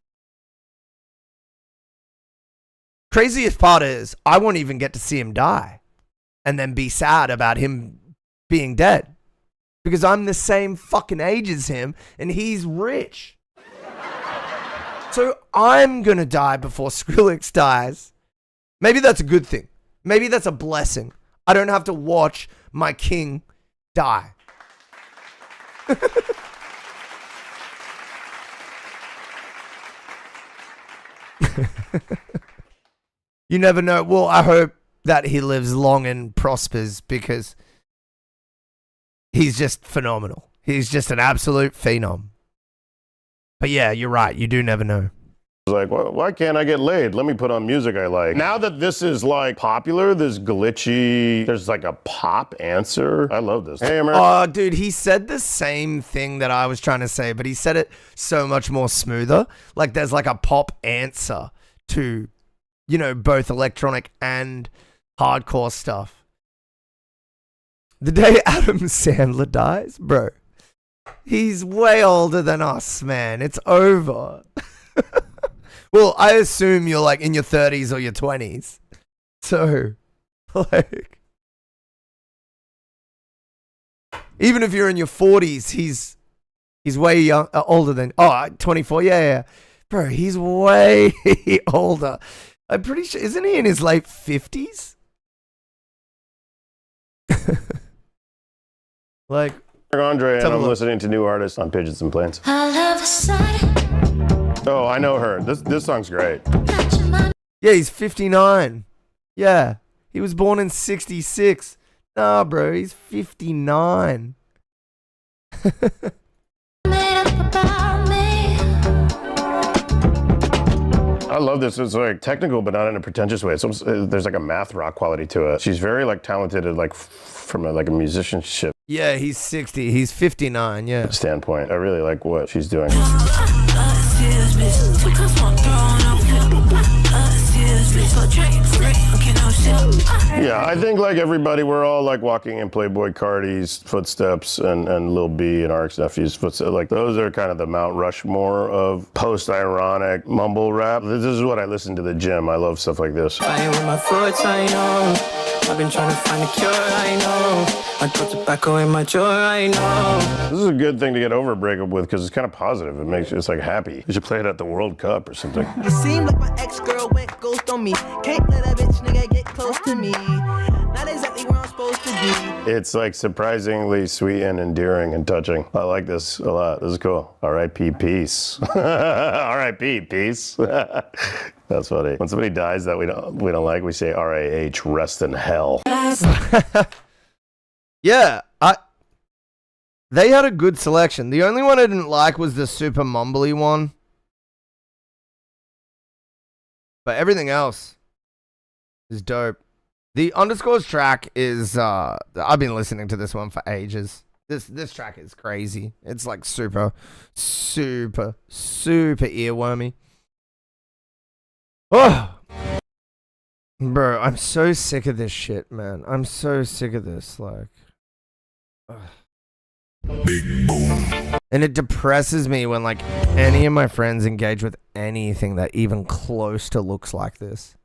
Craziest part is, I won't even get to see him die and then be sad about him being dead. Because I'm the same fucking age as him and he's rich. So I'm gonna die before Skrillex dies. Maybe that's a good thing. Maybe that's a blessing. I don't have to watch my king die. You never know. Well, I hope that he lives long and prospers because he's just phenomenal. He's just an absolute phenom. But yeah, you're right. You do never know. Like, why can't I get laid? Let me put on music I like. Now that this is like popular, this glitchy, there's like a pop answer. I love this. Hey, America. Oh, dude, he said the same thing that I was trying to say, but he said it so much more smoother. Like there's like a pop answer to, you know, both electronic and hardcore stuff. The day Adam Sandler dies, bro, he's way older than us, man. It's over. Well, I assume you're like in your 30s or your 20s. So, like, even if you're in your 40s, he's way young, older than, 24, yeah. Bro, he's way older. I'm pretty sure, isn't he in his late 50s? Like, Andre, and I'm listening to new artists on Pigeons and Planes. Oh, I know her. This song's great. Yeah, he's 59. Yeah, he was born in 66. Nah, bro, he's 59. I love this. It's like technical, but not in a pretentious way. It's almost, there's like a math rock quality to it. She's very like talented, like from a musicianship. Yeah, he's 60. He's 59. Yeah. Standpoint. I really like what she's doing. Yeah, I think like everybody, we're all like walking in Playboy Cardi's footsteps and Lil B and Arc's Nephew's footsteps. Like those are kind of the Mount Rushmore of post-ironic mumble rap. This is what I listen to the gym. I love stuff like this. I with my foot, I know. I've been trying to find a cure, I know. I put tobacco in my jaw, I know. This is a good thing to get over a breakup with because it's kind of positive. It makes it's like happy. You should play it at the World Cup or something. It seemed like my ex-girl went ghost on me. Can't let a bitch nigga get close to me. Not exactly where I'm supposed to be. It's like surprisingly sweet and endearing and touching. I like this a lot. This is cool. R.I.P. Peace. R.I.P. Peace. That's funny. When somebody dies that we don't like, we say R.A.H. Rest in hell. Yeah, they had a good selection. The only one I didn't like was the super mumbly one. But everything else is dope. The underscores track is I've been listening to this one for ages. This track is crazy. It's like super earwormy. Oh, bro, I'm so sick of this shit, man. I'm so sick of this. Like, big boom. And it depresses me when like any of my friends engage with anything that even close to looks like this.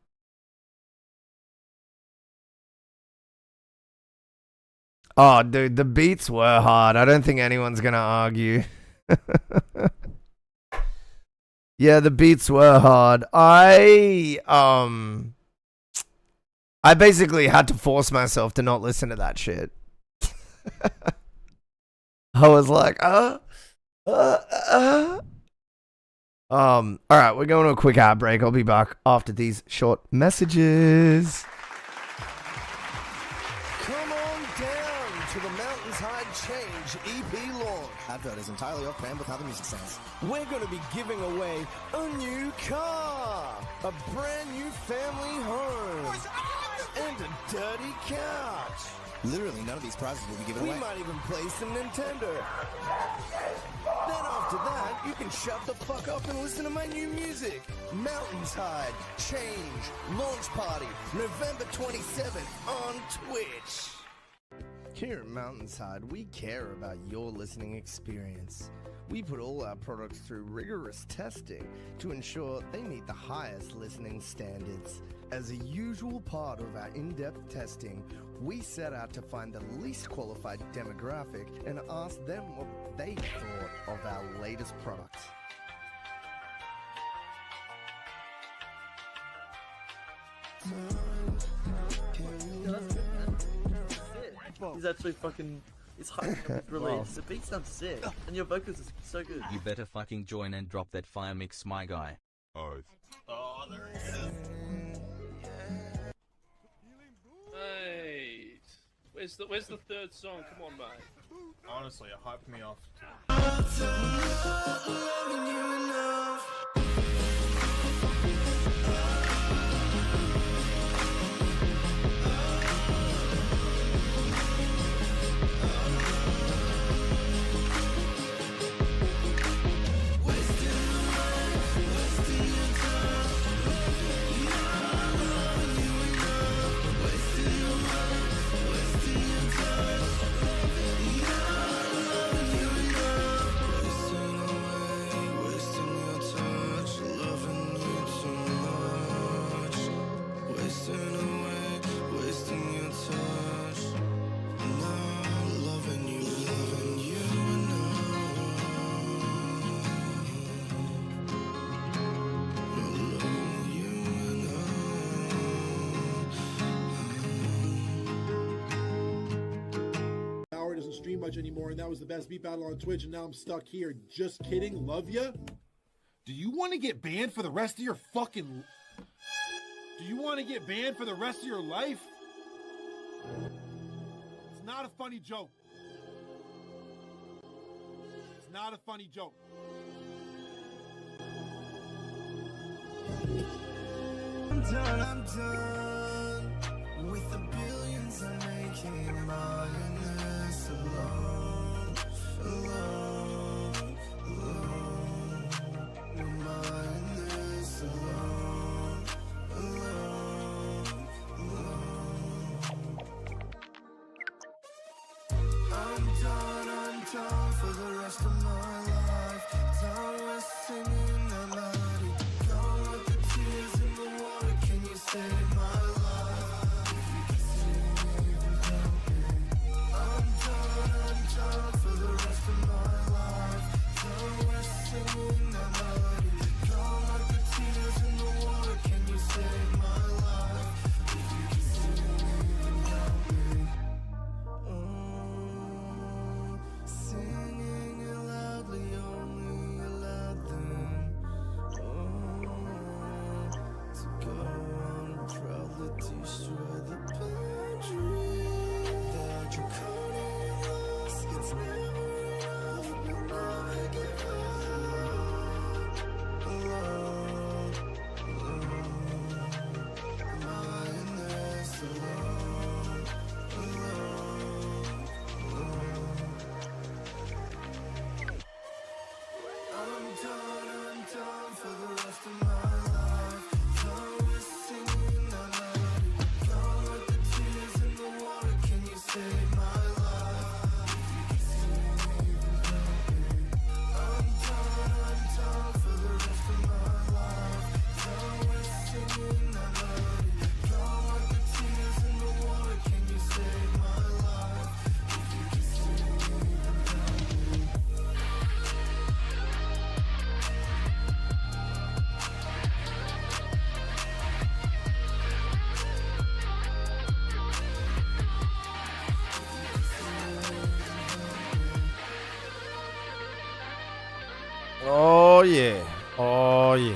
Oh, dude, the beats were hard. I don't think anyone's gonna argue. Yeah, the beats were hard. I basically had to force myself to not listen to that shit. I was like, all right, we're going to a quick ad break. I'll be back after these short messages. Come on down to the MountainsHide Change EP launch. Advert is entirely off brand with how the music sounds. We're going to be giving away a new car, a brand new family home, and a dirty couch. Literally, none of these prizes will be given away. We might even play some Nintendo. Then after that, you can shut the fuck up and listen to my new music. MountainsHide Change Launch Party, November 27th on Twitch. Here at MountainsHide, we care about your listening experience. We put all our products through rigorous testing to ensure they meet the highest listening standards. As a usual part of our in-depth testing, we set out to find the least qualified demographic and ask them what they thought of our latest products. He's actually fucking. It's hyping up his release. The beat sounds sick, and your vocals is so good. You better fucking join and drop that fire mix, my guy. Oh, there he is. Hey, where's the third song? Come on, mate. Honestly, it hyped me off. Doesn't stream much anymore, and that was the best beat battle on Twitch, and now I'm stuck here. Just kidding. Love ya. Do you want to get banned for the rest of your fucking... Do you want to get banned for the rest of your life? It's not a funny joke. It's not a funny joke. I'm done with the billions I'm making. Millionaires alone, alone, alone. Millionaires alone, alone, alone. I'm done for the rest of my life. Done with singing that melody. Gone with the tears in the water. Can you save my life? If you can save me, then help me. I'm done for the rest of my life. Oh yeah. Oh yeah.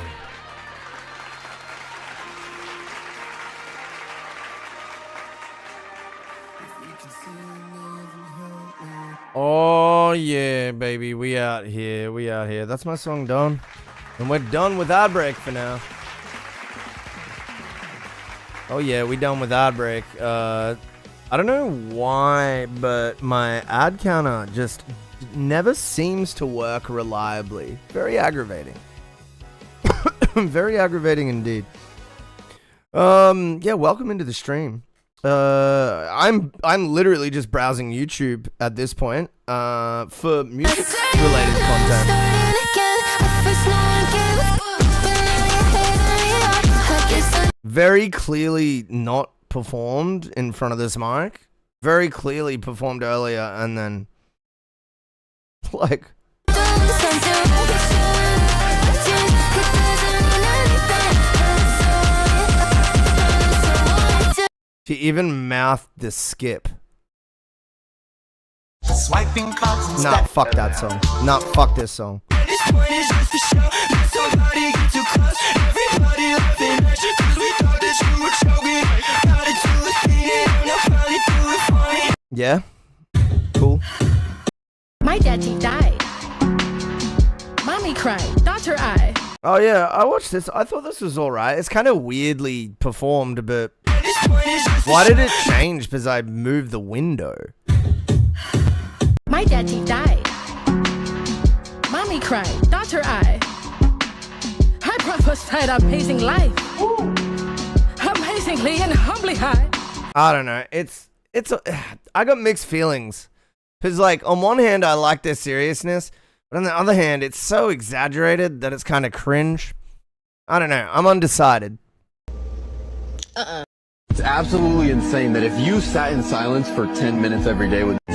Oh yeah, baby. We out here. We out here. That's my song done. And we're done with ad break for now. Oh yeah, we done with ad break. I don't know why, but my ad counter just never seems to work reliably. Very aggravating. Very aggravating indeed. Yeah, welcome into the stream. I'm literally just browsing YouTube at this point for music related content. Very clearly not performed in front of this mic. Very clearly performed earlier and then like she even mouthed the skip. Nah, fuck that song. Nah, fuck this song. Yeah? Cool. My daddy died. Mommy cried. Daughter I. Oh yeah, I watched this. I thought this was alright. It's kind of weirdly performed, but why did it change? Because I moved the window. My daddy died. Mommy cried. Daughter I. I prophesied amazing life. Amazingly and humbly high. I don't know. I got mixed feelings. Because, like, on one hand, I like their seriousness. But on the other hand, it's so exaggerated that it's kind of cringe. I don't know. I'm undecided. It's absolutely insane that if you sat in silence for 10 minutes every day with... I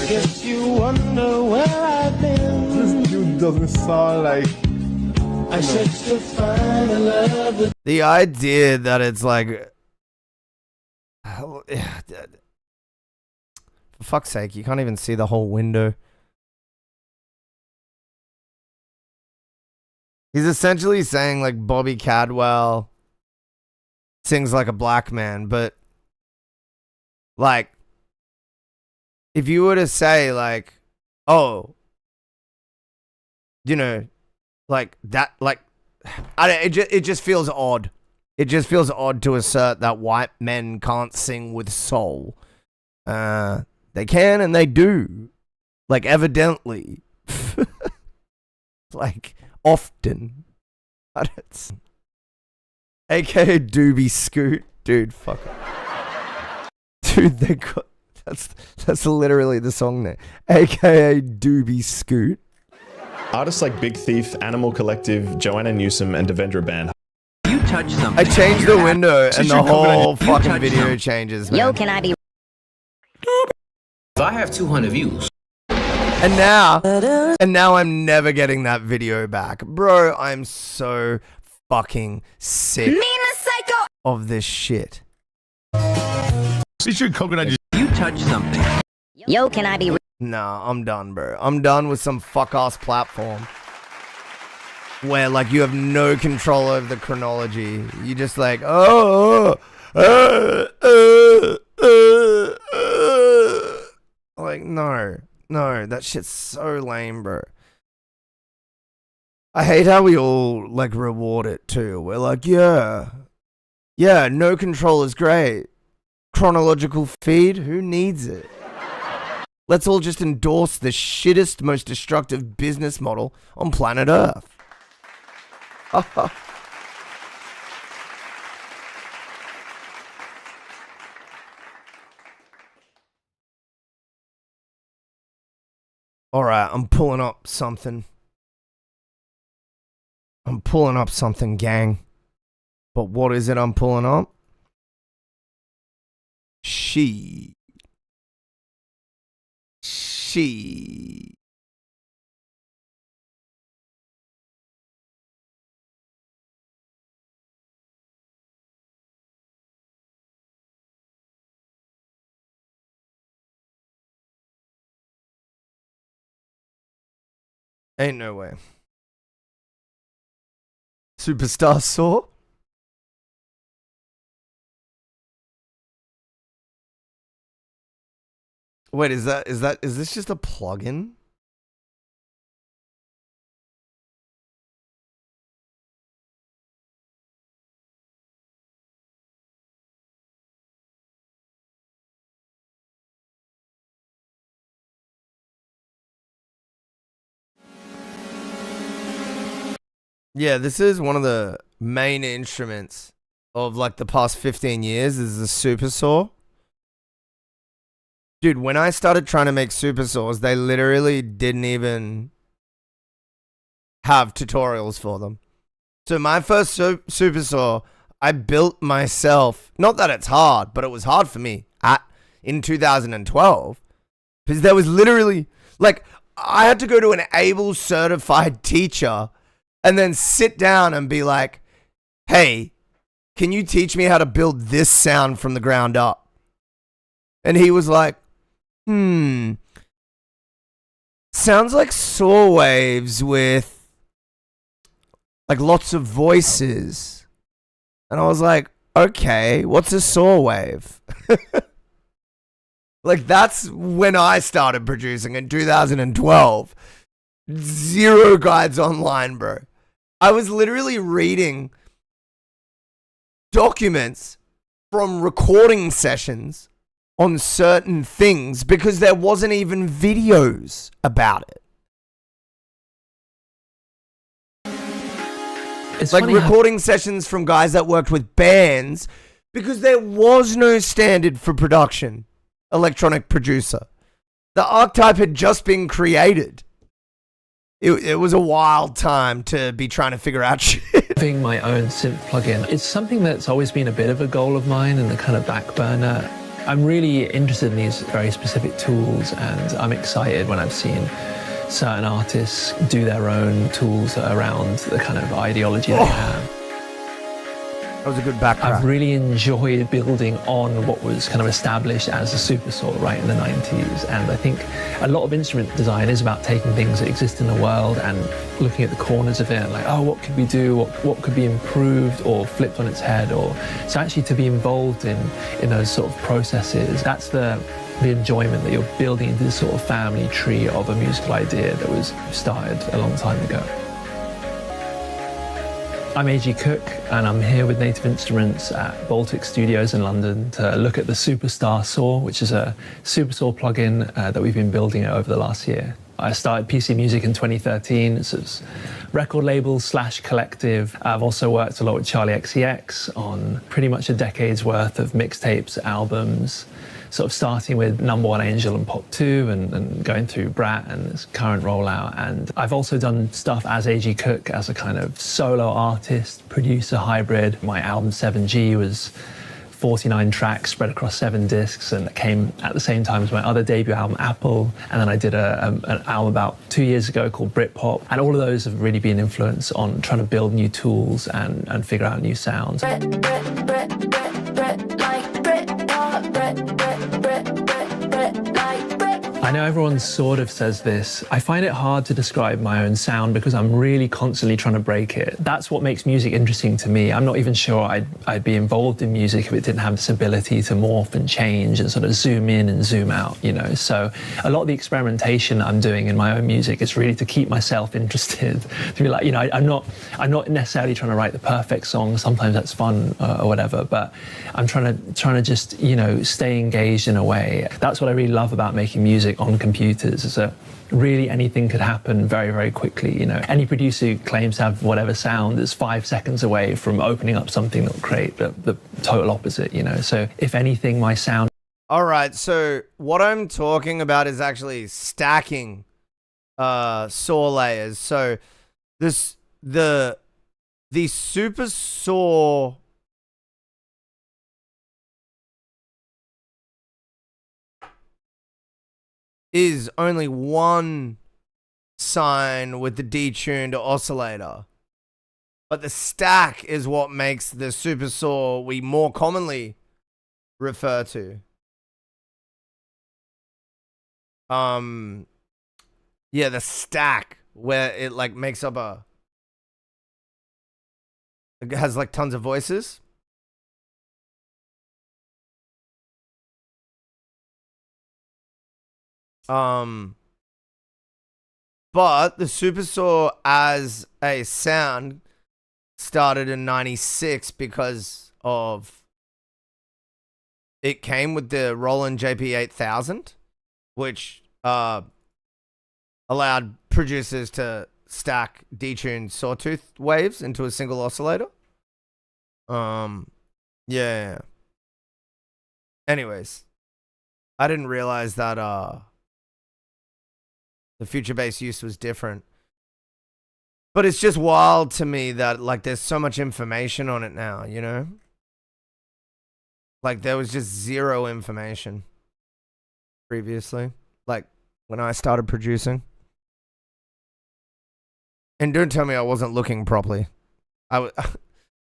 guess you wonder where I've been. This dude doesn't sound like... I searched to find a love. The idea that it's like... For fuck's sake, you can't even see the whole window. He's essentially saying like Bobby Cadwell sings like a black man, but like if you were to say like, oh, you know, like that, like it just feels odd. It just feels odd to assert that white men can't sing with soul. They can and they do. Like, evidently. Like, often. AKA Doobie Scoot. Dude, fuck it. Dude, they got... That's literally the song there. AKA Doobie Scoot. Artists like Big Thief, Animal Collective, Joanna Newsom, and Devendra Band. You touch something. I changed the window and the whole fucking video changes, man. Yo, can I be... If I have 200 views. And now I'm never getting that video back. Bro, I'm so fucking sick of this shit. You touch something. Yo, can I be... Nah, I'm done, bro. I'm done with some fuck-ass platform where, like, you have no control over the chronology. You just like, like, no, that shit's so lame, bro. I hate how we all, like, reward it, too. We're like, yeah, no control is great. Chronological feed, who needs it? Let's all just endorse the shittest, most destructive business model on planet Earth. Alright, I'm pulling up something. Gang. But what is it I'm pulling up? She. Ain't no way. Superstar saw? Wait, is this just a plugin? Yeah, this is one of the main instruments of like the past 15 years is the super saw. Dude, when I started trying to make super saws, they literally didn't even have tutorials for them. So my first super saw, I built myself. Not that it's hard, but it was hard for me in 2012 because there was literally like I had to go to an able certified teacher and then sit down and be like, "Hey, can you teach me how to build this sound from the ground up?" And he was like, sounds like saw waves with like lots of voices. And I was like, okay, what's a saw wave? Like that's when I started producing in 2012. Zero guides online, bro. I was literally reading documents from recording sessions on certain things because there wasn't even videos about it. It's like recording sessions from guys that worked with bands because there was no standard for production, electronic producer. The archetype had just been created. It was a wild time to be trying to figure out shit. Having my own synth plugin, it's something that's always been a bit of a goal of mine and the kind of back burner. I'm really interested in these very specific tools, and I'm excited when I've seen certain artists do their own tools around the kind of ideology they have. That was a good background. I've really enjoyed building on what was kind of established as a super saw right in the 90s, and I think a lot of instrument design is about taking things that exist in the world and looking at the corners of it and like, oh, what could we do, what could be improved or flipped on its head, or so actually to be involved in those sort of processes, that's the enjoyment that you're building into this sort of family tree of a musical idea that was started a long time ago. I'm A.G. Cook, and I'm here with Native Instruments at Baltic Studios in London to look at the Superstar Saw, which is a super saw plugin that we've been building over the last year. I started PC Music in 2013. It's a record label / collective. I've also worked a lot with Charlie XCX on pretty much a decade's worth of mixtapes, albums, sort of starting with Number One Angel and Pop 2 and going through Brat and this current rollout. And I've also done stuff as A.G. Cook as a kind of solo artist, producer hybrid. My album 7G was 49 tracks spread across 7 discs, and it came at the same time as my other debut album, Apple. And then I did an album about 2 years ago called Britpop. And all of those have really been influenced on trying to build new tools and figure out new sounds. I know everyone sort of says this. I find it hard to describe my own sound because I'm really constantly trying to break it. That's what makes music interesting to me. I'm not even sure I'd be involved in music if it didn't have this ability to morph and change and sort of zoom in and zoom out, you know? So a lot of the experimentation I'm doing in my own music is really to keep myself interested, to be like, you know, I'm not necessarily trying to write the perfect song. Sometimes that's fun or whatever, but I'm trying to just, you know, stay engaged in a way. That's what I really love about making music on computers, is that really anything could happen very, very quickly. You know, any producer who claims to have whatever sound is 5 seconds away from opening up something that will create the total opposite, you know. So if anything, my sound... All right, so what I'm talking about is actually stacking saw layers. So the super saw is only one sine with the detuned oscillator. But the stack is what makes the super saw we more commonly refer to. Yeah, the stack where it like makes up a, it has like tons of voices. But the Supersaw as a sound started in 96 because of it came with the Roland JP8000, which allowed producers to stack detuned sawtooth waves into a single oscillator. Yeah. Anyways, I didn't realize that the future bass use was different. But it's just wild to me that like there's so much information on it now, you know? Like there was just zero information previously, like when I started producing. And don't tell me I wasn't looking properly. I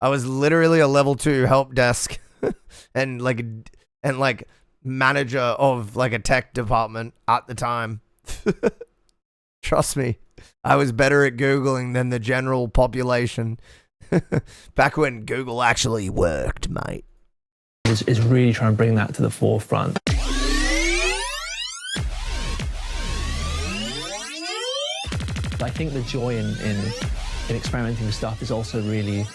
was literally a level 2 help desk and like manager of like a tech department at the time. Trust me, I was better at Googling than the general population. Back when Google actually worked, mate. Is really trying to bring that to the forefront. I think the joy in experimenting with stuff is also really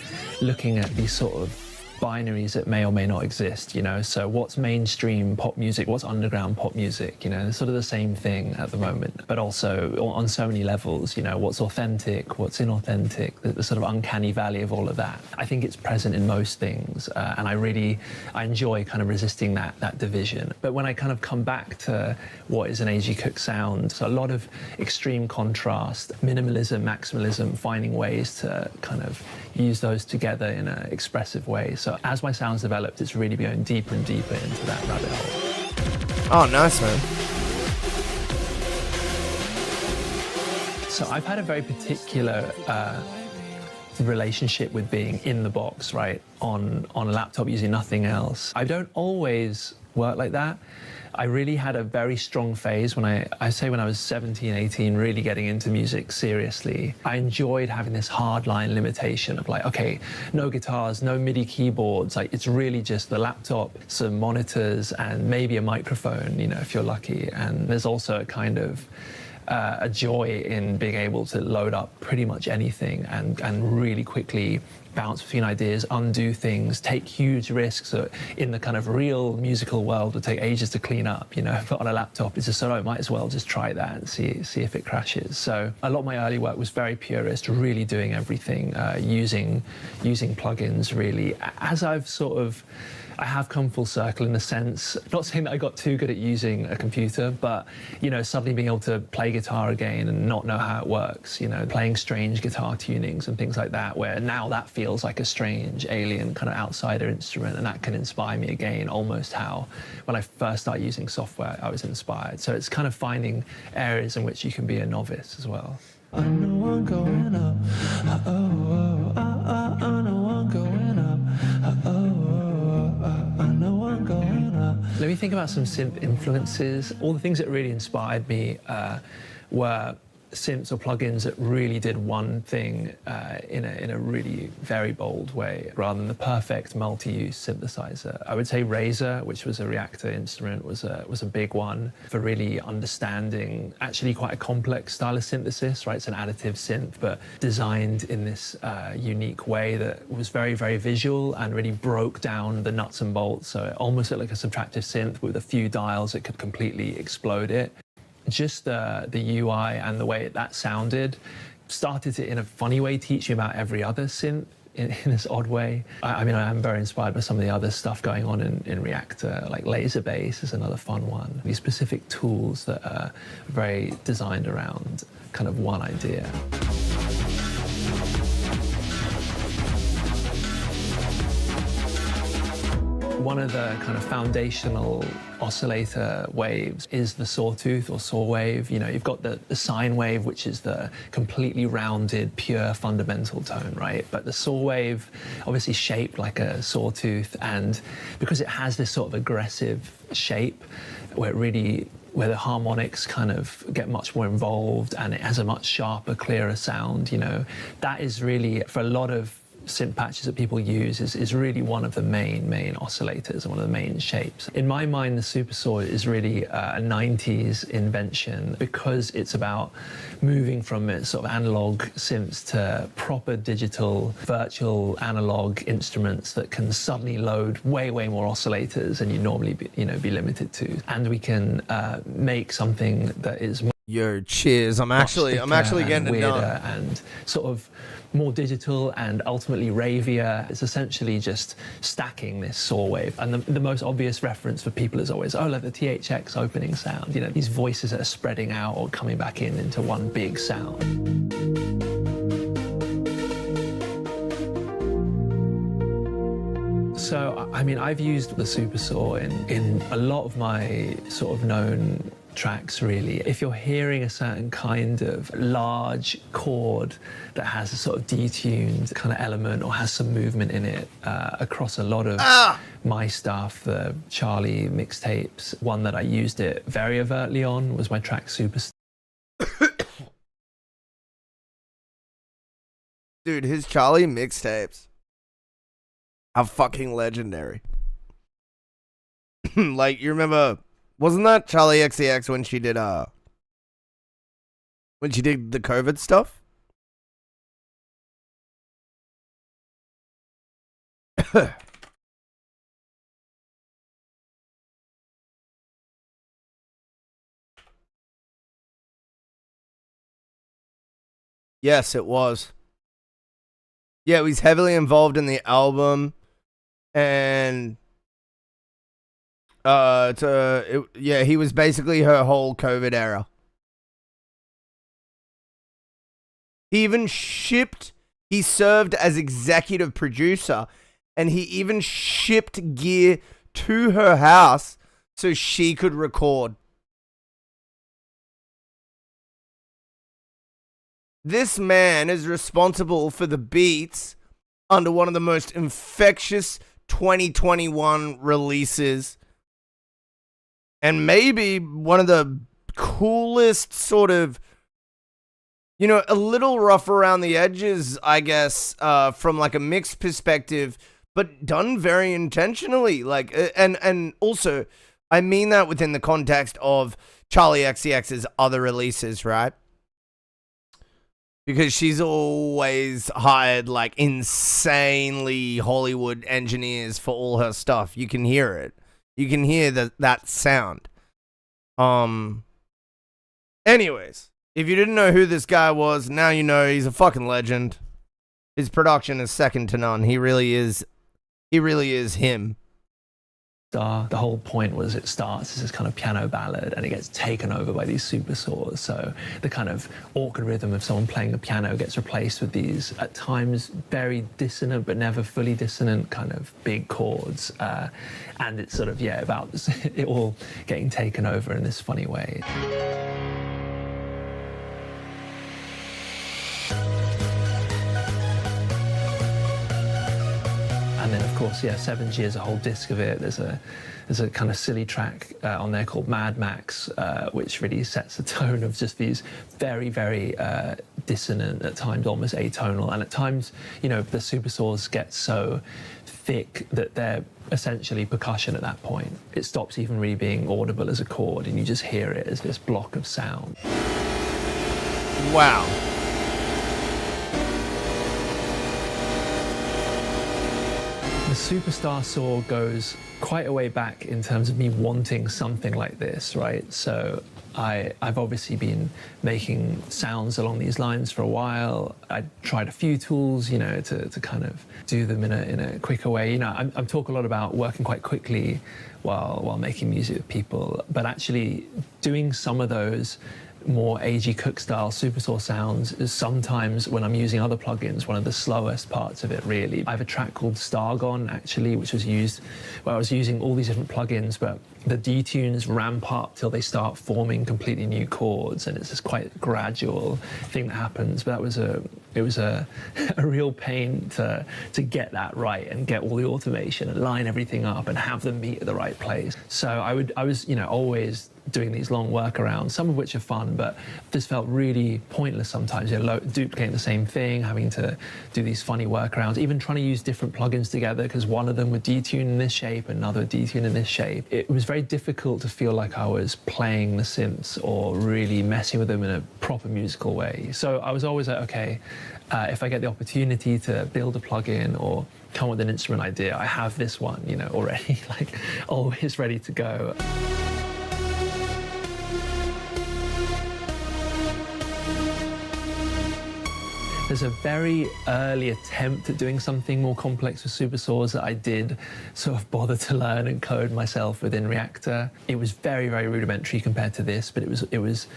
looking at these sort of binaries that may or may not exist, you know? So what's mainstream pop music, what's underground pop music, you know? It's sort of the same thing at the moment, but also on so many levels, you know, what's authentic, what's inauthentic, the sort of uncanny valley of all of that. I think it's present in most things, and I enjoy kind of resisting that division. But when I kind of come back to what is an A.G. Cook sound, so a lot of extreme contrast, minimalism, maximalism, finding ways to kind of use those together in an expressive way. So as my sound's developed, it's really going deeper and deeper into that rabbit hole. Oh, nice, man. So I've had a very particular relationship with being in the box, right, on a laptop using nothing else. I don't always work like that. I really had a very strong phase when I was 17, 18, really getting into music seriously. I enjoyed having this hardline limitation of like, okay, no guitars, no MIDI keyboards. Like it's really just the laptop, some monitors, and maybe a microphone, you know, if you're lucky. And there's also a kind of a joy in being able to load up pretty much anything and really quickly bounce between ideas, undo things, take huge risks that in the kind of real musical world would take ages to clean up, you know, but on a laptop it's just so, I might as well just try that and see if it crashes. So a lot of my early work was very purist, really doing everything, using plugins really. As I have come full circle in a sense, not saying that I got too good at using a computer, but, you know, suddenly being able to play guitar again and not know how it works, you know, playing strange guitar tunings and things like that, where now that feels like a strange alien kind of outsider instrument, and that can inspire me again, almost how when I first started using software, I was inspired. So it's kind of finding areas in which you can be a novice as well. I know I'm going up, I know I'm going up, I know I'm going up. Let me think about some synth influences. All the things that really inspired me were synths or plugins that really did one thing in a really very bold way, rather than the perfect multi-use synthesizer. I would say Razor, which was a Reactor instrument, was a big one for really understanding actually quite a complex style of synthesis, right? It's an additive synth, but designed in this unique way that was very, very visual and really broke down the nuts and bolts. So it almost looked like a subtractive synth with a few dials that could completely explode it. Just the UI and the way that sounded started to, in a funny way, teach me about every other synth in this odd way. I mean, I am very inspired by some of the other stuff going on in Reactor, like laser bass is another fun one. These specific tools that are very designed around kind of one idea. One of the kind of foundational oscillator waves is the sawtooth or saw wave. You know, you've got the sine wave, which is the completely rounded, pure fundamental tone, right? But the saw wave, obviously shaped like a sawtooth, and because it has this sort of aggressive shape, where it really where the harmonics kind of get much more involved and it has a much sharper, clearer sound, you know. That is really, for a lot of synth patches that people use, is really one of the main oscillators and one of the main shapes. In my mind, the Supersaw is really a 90s invention because it's about moving from its sort of analog synths to proper digital, virtual analog instruments that can suddenly load way more oscillators than you normally be limited to. And we can make something that is Yo, cheers. I'm actually getting it weirder done. and sort of more digital and ultimately ravier. It's essentially just stacking this saw wave. And the most obvious reference for people is always, oh, like the THX opening sound. You know, these voices that are spreading out or coming back into one big sound. So, I mean, I've used the Supersaw in a lot of my sort of known tracks, really. If you're hearing a certain kind of large chord that has a sort of detuned kind of element or has some movement in it, across a lot of my stuff, the Charlie mixtapes, one that I used it very overtly on was my track Superstar. Dude, his Charlie mixtapes are fucking legendary. Like, you remember, wasn't that Charlie XCX when she did the COVID stuff? Yes, it was. Yeah, he was heavily involved in the album, and he was basically her whole COVID era. He served as executive producer, and he even shipped gear to her house so she could record. This man is responsible for the beats under one of the most infectious 2021 releases, and maybe one of the coolest sort of, you know, a little rough around the edges, I guess, from like a mixed perspective, but done very intentionally. Like, and also, I mean that within the context of Charlie XCX's other releases, right? Because she's always hired like insanely Hollywood engineers for all her stuff. You can hear it. You can hear that sound. Anyways, if you didn't know who this guy was, now you know. He's a fucking legend. His production is second to none. He really is him. The whole point was it starts as this kind of piano ballad and it gets taken over by these super saws. So the kind of awkward rhythm of someone playing a piano gets replaced with these, at times, very dissonant but never fully dissonant kind of big chords. And it's sort of, about it all getting taken over in this funny way. And then, of course, 7G is a whole disc of it. There's a kind of silly track on there called Mad Max, which really sets the tone of just these very, very dissonant, at times almost atonal, and at times, the super saws get so thick that they're essentially percussion at that point. It stops even really being audible as a chord, and you just hear it as this block of sound. Wow. The Superstar saw goes quite a way back in terms of me wanting something like this, right? So I've obviously been making sounds along these lines for a while. I tried a few tools, to kind of do them in a quicker way. I'm talking a lot about working quite quickly while making music with people, but actually doing some of those more A.G. Cook style supersaw sounds is sometimes, when I'm using other plugins, one of the slowest parts of it, really. I have a track called Stargon, actually, which was used where I was using all these different plugins, but the detunes ramp up till they start forming completely new chords, and it's this quite gradual thing that happens. But it was a real pain to get that right and get all the automation and line everything up and have them meet at the right place. So I was always doing these long workarounds, some of which are fun, but this felt really pointless sometimes. Duplicating the same thing, having to do these funny workarounds, even trying to use different plugins together because one of them would detune in this shape, another would detune in this shape. It was very difficult to feel like I was playing the synths or really messing with them in a proper musical way. So I was always like, okay, if I get the opportunity to build a plugin or come with an instrument idea, I have this one, already, like always ready to go. There's a very early attempt at doing something more complex with super saws that I did sort of bother to learn and code myself within Reactor. It was very, very rudimentary compared to this, but it was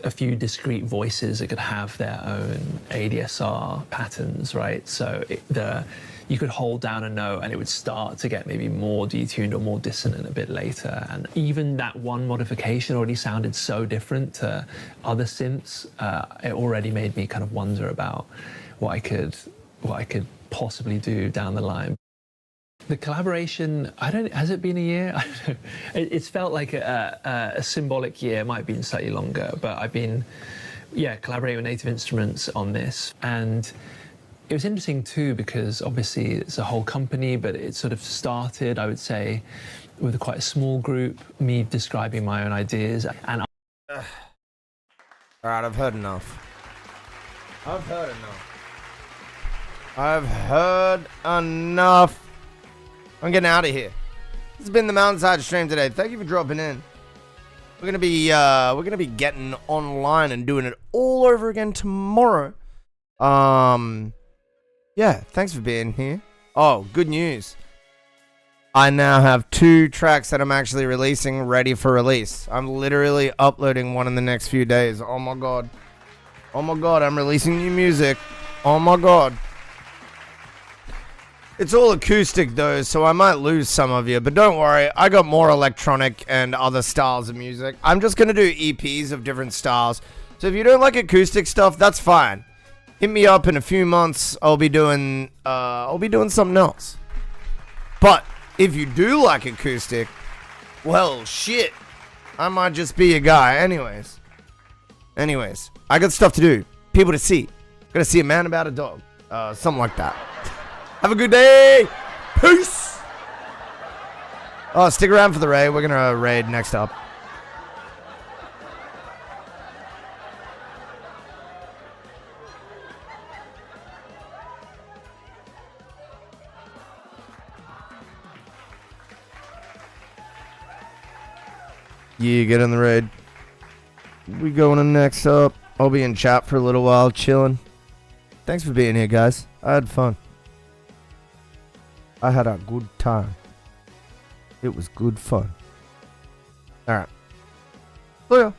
a few discrete voices that could have their own ADSR patterns, right? So you could hold down a note and it would start to get maybe more detuned or more dissonant a bit later. And even that one modification already sounded so different to other synths. It already made me kind of wonder about what I could possibly do down the line. The collaboration, has it been a year? I don't know. It's felt like a symbolic year. It might have been slightly longer, but I've been, collaborating with Native Instruments on this. And it was interesting too, because obviously it's a whole company, but it sort of started, I would say, with quite a small group, me describing my own ideas. And all right, I've heard enough. I've heard enough. I'm getting out of here. This has been the MountainsHide stream today. Thank you for dropping in. We're gonna be getting online and doing it all over again tomorrow. Yeah, thanks for being here. Oh, good news. I now have 2 tracks that I'm actually releasing ready for release. I'm literally uploading one in the next few days. Oh my god. Oh my god, I'm releasing new music. Oh my god. It's all acoustic though, so I might lose some of you, but don't worry, I got more electronic and other styles of music. I'm just gonna do EPs of different styles. So if you don't like acoustic stuff, that's fine. Hit me up in a few months. I'll be doing something else. But if you do like acoustic, well, shit, I might just be a guy. Anyways, I got stuff to do, people to see. Gotta see a man about a dog, something like that. Have a good day. Peace. Oh, stick around for the raid. We're gonna raid next up. Yeah, get in the raid. We going to next up. I'll be in chat for a little while, chilling. Thanks for being here, guys. I had fun. I had a good time. It was good fun. All right. See ya.